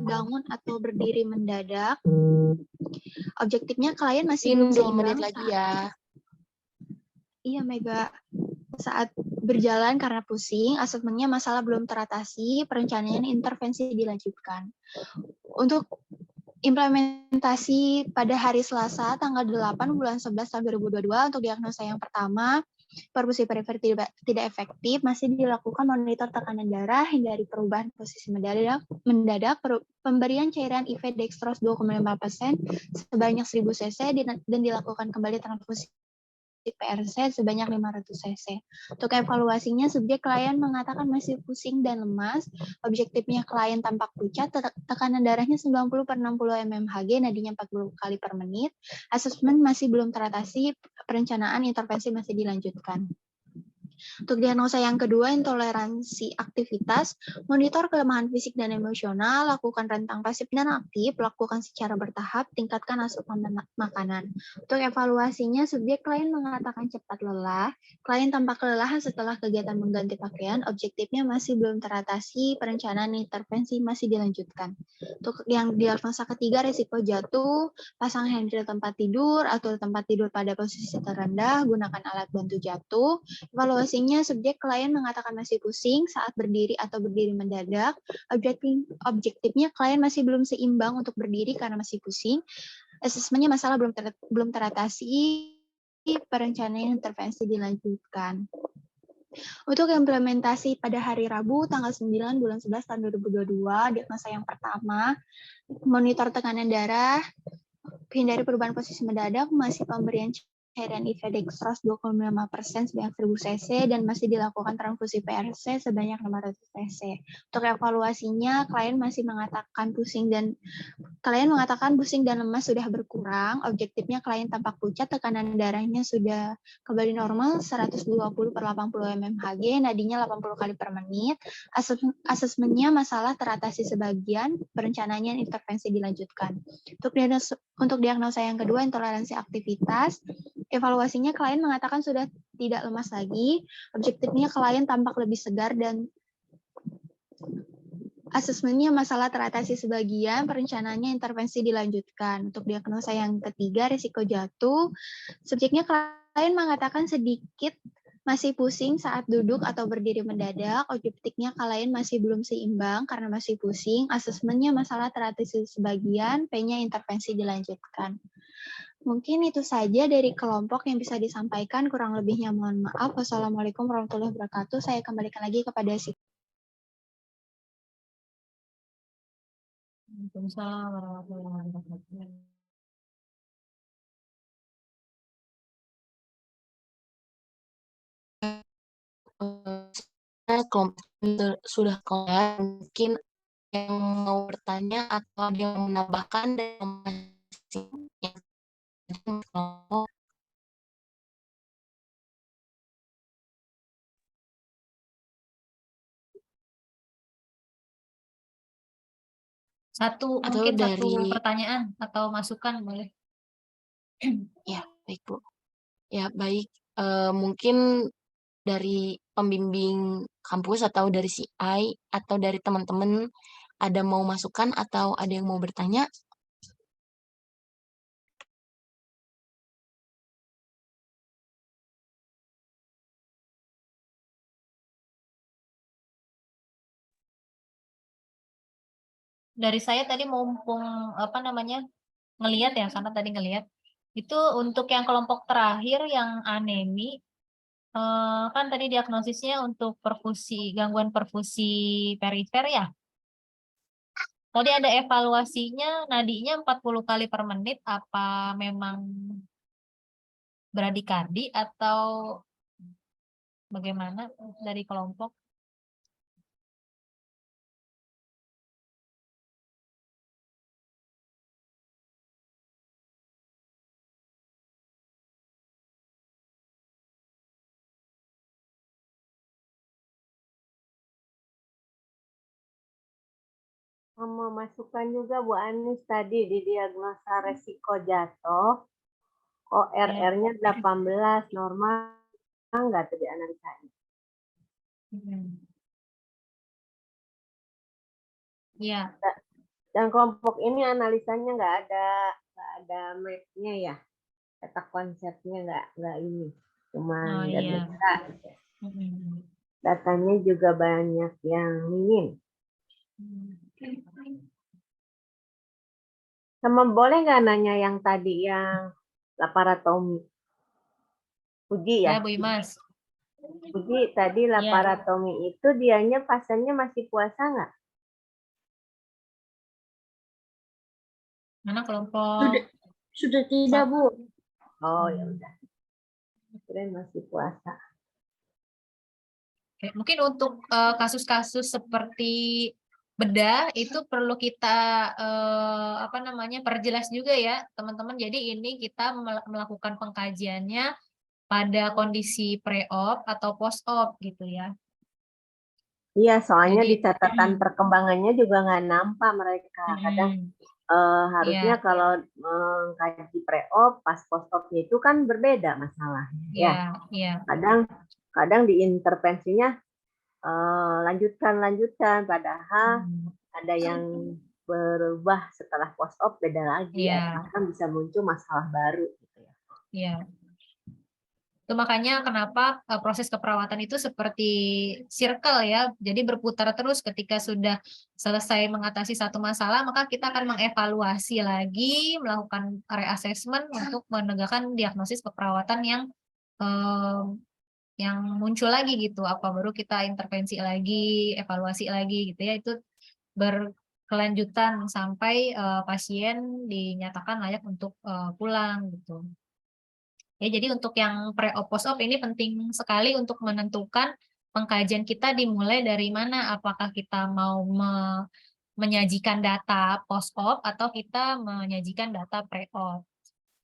bangun atau berdiri mendadak. Objektifnya klien masih belum 2 menit lagi ya. Iya, Mega. Saat berjalan karena pusing, asesmennya masalah belum teratasi, perencanaan intervensi dilanjutkan. Untuk implementasi pada hari Selasa, tanggal 8 bulan 11 tahun 2022, untuk diagnosa yang pertama, perfusi perifer tidak efektif, masih dilakukan monitor tekanan darah, hindari perubahan posisi mendadak, pemberian cairan IV dextrose 2,5% sebanyak 1000 cc, dan dilakukan kembali transfusi PRC sebanyak 500 cc. Untuk evaluasinya, subjek klien mengatakan masih pusing dan lemas, objektifnya klien tampak pucat, tekanan darahnya 90/60 mmHg, nadinya 40 kali per menit, asesmen masih belum teratasi, perencanaan intervensi masih dilanjutkan. Untuk diagnosa yang kedua, intoleransi aktivitas, monitor kelemahan fisik dan emosional, lakukan rentang pasif dan aktif, lakukan secara bertahap, tingkatkan asupan makanan. Untuk evaluasinya, subjek klien mengatakan cepat lelah, klien tampak kelelahan setelah kegiatan mengganti pakaian, objektifnya masih belum teratasi, perencanaan intervensi masih dilanjutkan. Untuk yang diagnosa ketiga, risiko jatuh, pasang handrail tempat tidur, atur tempat tidur pada posisi terendah, gunakan alat bantu jatuh. Evaluasinya, subjek klien mengatakan masih pusing saat berdiri atau berdiri mendadak. Objektifnya klien masih belum seimbang untuk berdiri karena masih pusing. Asesmennya masalah belum teratasi, perencanaan intervensi dilanjutkan. Untuk implementasi pada hari Rabu, tanggal 9 bulan 11 tahun 2022, diagnosa yang pertama, monitor tekanan darah, hindari perubahan posisi mendadak, masih pemberian cairan IV dextrose 2,5% sebanyak 1000 cc, dan masih dilakukan transfusi PRC sebanyak 500 cc. Untuk evaluasinya, klien mengatakan pusing dan lemas sudah berkurang. Objektifnya klien tampak pucat, tekanan darahnya sudah kembali normal 120/80 mmHg, nadinya 80 kali per menit. Asesmennya masalah teratasi sebagian, perencanaannya intervensi dilanjutkan. Untuk diagnosa yang kedua, intoleransi aktivitas, evaluasinya klien mengatakan sudah tidak lemas lagi, objektifnya klien tampak lebih segar, dan asesmennya masalah teratasi sebagian, perencanaannya intervensi dilanjutkan. Untuk diagnosa yang ketiga, risiko jatuh, subjeknya klien Klien mengatakan sedikit masih pusing saat duduk atau berdiri mendadak, objektifnya klien masih belum seimbang karena masih pusing, asesmennya masalah teratasi sebagian, P-nya intervensi dilanjutkan. Mungkin itu saja dari kelompok yang bisa disampaikan, kurang lebihnya mohon maaf. Wassalamualaikum warahmatullahi wabarakatuh. Saya kembalikan lagi kepada si. Waalaikumsalam warahmatullahi wabarakatuh. Kelompok sudah kelar, mungkin yang mau bertanya atau ada yang menambahkan dan masih kelompok. Atau mungkin satu dari pertanyaan atau masukan boleh. Ya, baik Bu. Ya, baik. Mungkin dari pembimbing kampus atau dari CI atau dari teman-teman ada mau masukan atau ada yang mau bertanya? Dari saya tadi mumpung ngelihat ya, karena tadi ngelihat itu untuk yang kelompok terakhir yang anemi, kan tadi diagnosisnya untuk gangguan perfusi perifer ya. Tadi ada evaluasinya, nadinya 40 kali per menit, apa memang bradikardi atau bagaimana dari kelompok? Memasukkan juga Bu Anis tadi di diagnosa resiko jatuh, ORR-nya 18, normal nggak tuh di analisanya? Iya. Dan kelompok ini analisanya nggak ada map-nya ya, kata konsepnya nggak ini, cuma Iya. data. Datanya juga banyak yang minim. Sama boleh nggak nanya yang tadi yang laparotomi? Puji ya? Ya, Bu Imas. Puji, tadi laparotomi itu dianya pasiennya masih puasa nggak? Mana kelompok? Sudah tidak, Bu. Oh, ya udah. Kirain masih puasa. Mungkin untuk kasus-kasus seperti bedah itu perlu kita perjelas juga ya teman-teman. Jadi ini kita melakukan pengkajiannya pada kondisi pre-op atau post-op gitu ya. Iya, soalnya Jadi, di catatan perkembangannya juga nggak nampak mereka. Kadang harusnya kalau mengkaji pre-op pas post-opnya itu kan berbeda masalahnya. Ya. Kadang di intervensinya lanjutkan, padahal ada yang berubah setelah post-op beda lagi. Akan bisa muncul masalah baru. Gitu ya. Iya. Itu makanya kenapa proses keperawatan itu seperti circle ya. Jadi berputar terus ketika sudah selesai mengatasi satu masalah, maka kita akan mengevaluasi lagi, melakukan reassessment untuk menegakkan diagnosis keperawatan yang muncul lagi gitu. Apa baru kita intervensi lagi, evaluasi lagi gitu ya. Itu berkelanjutan sampai pasien dinyatakan layak untuk pulang gitu. Ya, jadi untuk yang pre-op post-op ini penting sekali untuk menentukan pengkajian kita dimulai dari mana. Apakah kita mau menyajikan data post-op atau kita menyajikan data pre-op.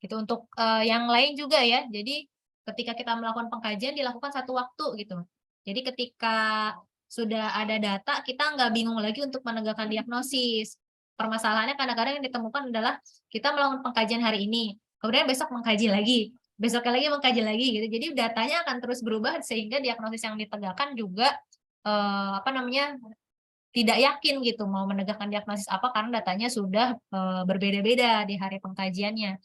Gitu untuk yang lain juga ya. Jadi ketika kita melakukan pengkajian dilakukan satu waktu gitu. Jadi ketika sudah ada data kita nggak bingung lagi untuk menegakkan diagnosis. Permasalahannya kadang-kadang yang ditemukan adalah kita melakukan pengkajian hari ini, kemudian besok mengkaji lagi. Besoknya lagi mengkaji lagi gitu. Jadi datanya akan terus berubah sehingga diagnosis yang ditegakkan juga tidak yakin gitu mau menegakkan diagnosis apa karena datanya sudah berbeda-beda di hari pengkajiannya.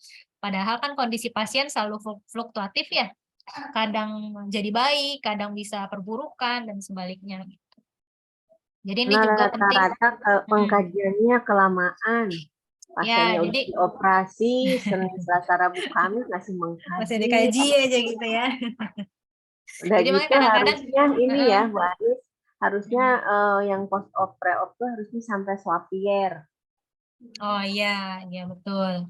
Padahal kan kondisi pasien selalu fluktuatif ya. Kadang jadi baik, kadang bisa perburukan dan sebaliknya. Jadi ini Nah, juga penting. rata-rata pengkajiannya kelamaan. Ya, Pasiennya udah jadi dioperasi, Senin, Selasa, Rabu, Kamis masih masih mengkaji. dikaji aja gitu ya. Udah Jadi makanya gitu kadang-kadang harusnya ini ya, Bu Anis, harusnya yang post op pre-op tuh harusnya sampai swapier. oh iya, iya betul.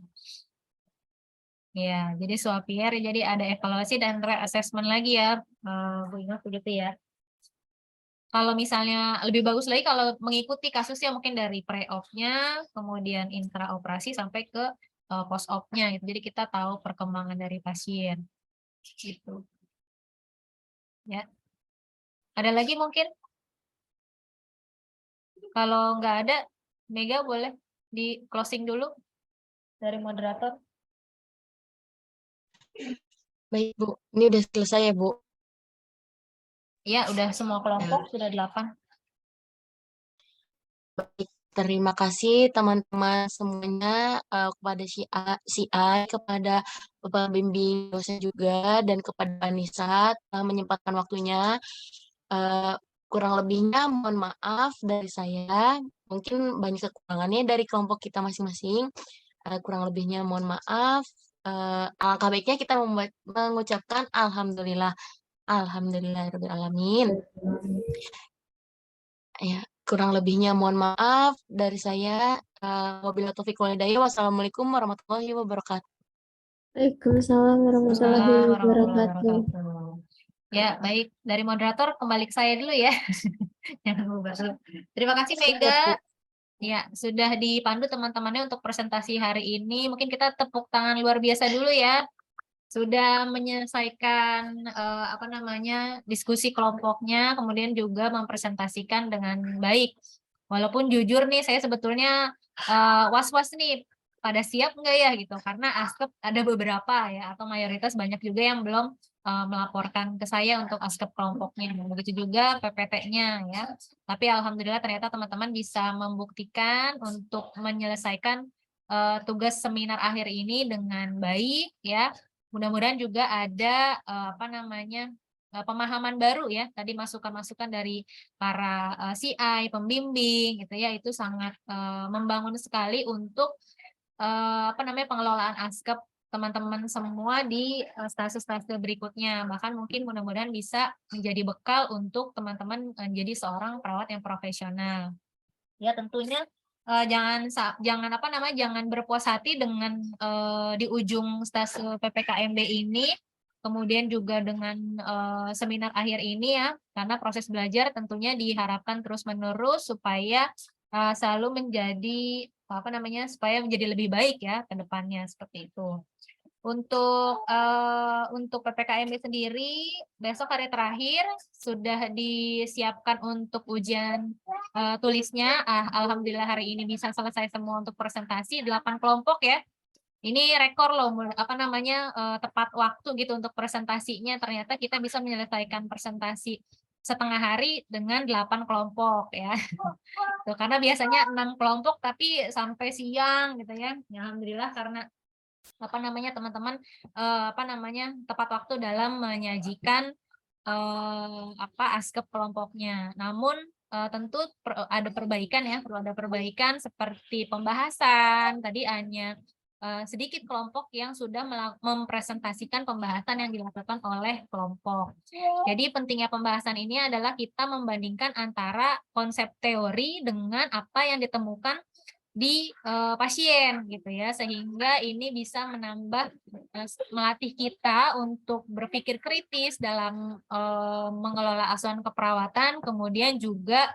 Ya, jadi swapier, jadi ada evaluasi dan reassessment lagi ya, Bu Ingat begitu ya. Kalau misalnya lebih bagus lagi kalau mengikuti kasusnya mungkin dari pre-op-nya, kemudian intraoperasi sampai ke post-op-nya gitu. Jadi kita tahu perkembangan dari pasien. Gitu. Ya. Ada lagi mungkin? Kalau nggak ada, Mega boleh di closing dulu dari moderator. Baik, Bu. Ini udah selesai ya, Bu? Ya, udah semua kelompok, sudah 8. Baik, terima kasih teman-teman semuanya kepada si A, kepada Bapak Bimbing dosen juga, dan kepada Anissa menyempatkan waktunya. Kurang lebihnya mohon maaf dari saya. Mungkin banyak kekurangannya dari kelompok kita masing-masing. Kurang lebihnya mohon maaf. Alangkah baiknya kita mengucapkan alhamdulillah. Alhamdulillahirrahmanirrahim. Ya, kurang lebihnya mohon maaf dari saya. Wabillahi taufiq wal hidayah. Wassalamualaikum warahmatullahi wabarakatuh. Waalaikumsalam warahmatullahi Warahmatullahi wabarakatuh. wabarakatuh. Ya, baik. Dari moderator kembali ke saya dulu ya. Jangan lupa dulu. Terima kasih Mega. Ya, sudah dipandu teman-temannya untuk presentasi hari ini. Mungkin kita tepuk tangan luar biasa dulu ya. Sudah menyelesaikan diskusi kelompoknya, kemudian juga mempresentasikan dengan baik. Walaupun jujur nih, saya sebetulnya was-was nih, pada siap nggak ya gitu, karena ASKEP ada beberapa ya, atau mayoritas banyak juga yang belum melaporkan ke saya untuk ASKEP kelompoknya. Begitu juga PPT-nya ya. Tapi alhamdulillah ternyata teman-teman bisa membuktikan untuk menyelesaikan tugas seminar akhir ini dengan baik ya. Mudah-mudahan juga ada pemahaman baru ya. Tadi masukan-masukan dari para CI, pembimbing gitu ya, itu sangat membangun sekali untuk pengelolaan ASKEP teman-teman semua di stase-stase berikutnya. Bahkan mungkin mudah-mudahan bisa menjadi bekal untuk teman-teman menjadi seorang perawat yang profesional. Ya, tentunya jangan berpuas hati dengan di ujung stase PPKMB ini, kemudian juga dengan seminar akhir ini ya, karena proses belajar tentunya diharapkan terus-menerus supaya selalu menjadi supaya menjadi lebih baik ya ke depannya, seperti itu. Untuk PPKMB sendiri, besok hari terakhir sudah disiapkan untuk ujian tulisnya. Alhamdulillah hari ini bisa selesai semua untuk presentasi 8 kelompok ya. Ini rekor loh, tepat waktu gitu untuk presentasinya. Ternyata kita bisa menyelesaikan presentasi setengah hari dengan 8 kelompok ya. Tuh, karena biasanya 6 kelompok tapi sampai siang gitu ya. Alhamdulillah karena teman-teman tepat waktu dalam menyajikan ASKEP kelompoknya. Namun tentu ada perbaikan ya, perlu ada perbaikan seperti pembahasan. Tadi hanya sedikit kelompok yang sudah mempresentasikan pembahasan yang dilakukan oleh kelompok. Jadi pentingnya pembahasan ini adalah kita membandingkan antara konsep teori dengan apa yang ditemukan di pasien gitu ya, sehingga ini bisa melatih kita untuk berpikir kritis dalam mengelola asuhan keperawatan, kemudian juga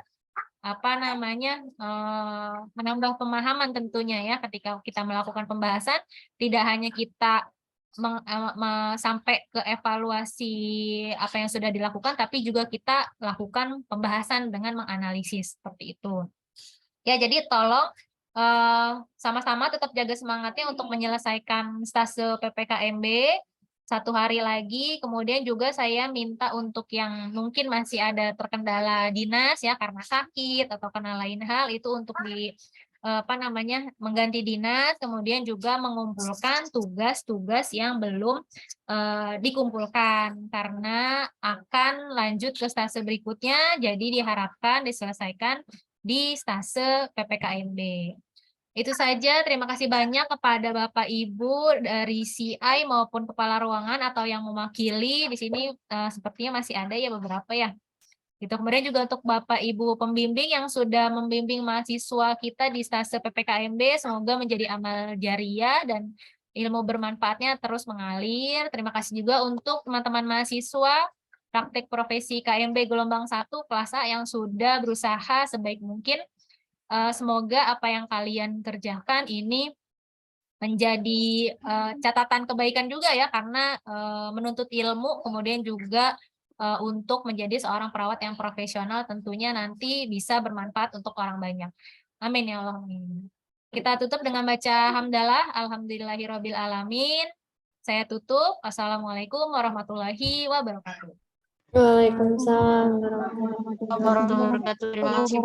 menambah pemahaman tentunya ya ketika kita melakukan pembahasan, tidak hanya kita sampai ke evaluasi apa yang sudah dilakukan, tapi juga kita lakukan pembahasan dengan menganalisis seperti itu. Ya, jadi tolong sama-sama tetap jaga semangatnya untuk menyelesaikan stase PPKMB 1 hari lagi. Kemudian juga saya minta untuk yang mungkin masih ada terkendala dinas ya karena sakit atau karena lain hal, itu untuk mengganti dinas, kemudian juga mengumpulkan tugas-tugas yang belum dikumpulkan karena akan lanjut ke stase berikutnya, jadi diharapkan diselesaikan di stase PPKMB. Itu saja, terima kasih banyak kepada Bapak Ibu dari CI maupun kepala ruangan atau yang mewakili di sini, sepertinya masih ada ya beberapa ya. Gitu. Kemudian juga untuk Bapak Ibu pembimbing yang sudah membimbing mahasiswa kita di stase PPKMB, semoga menjadi amal jariah dan ilmu bermanfaatnya terus mengalir. Terima kasih juga untuk teman-teman mahasiswa praktek profesi KMB gelombang 1 kelas A yang sudah berusaha sebaik mungkin. Semoga apa yang kalian kerjakan ini menjadi catatan kebaikan juga ya, karena menuntut ilmu, kemudian juga untuk menjadi seorang perawat yang profesional tentunya nanti bisa bermanfaat untuk orang banyak. Amin ya Allah. Kita tutup dengan baca hamdalah, alhamdulillahirabbil alamin. Saya tutup. Assalamualaikum warahmatullahi wabarakatuh. Waalaikumsalam warahmatullahi wabarakatuh. Warahmatullahi wabarakatuh. Terima kasih.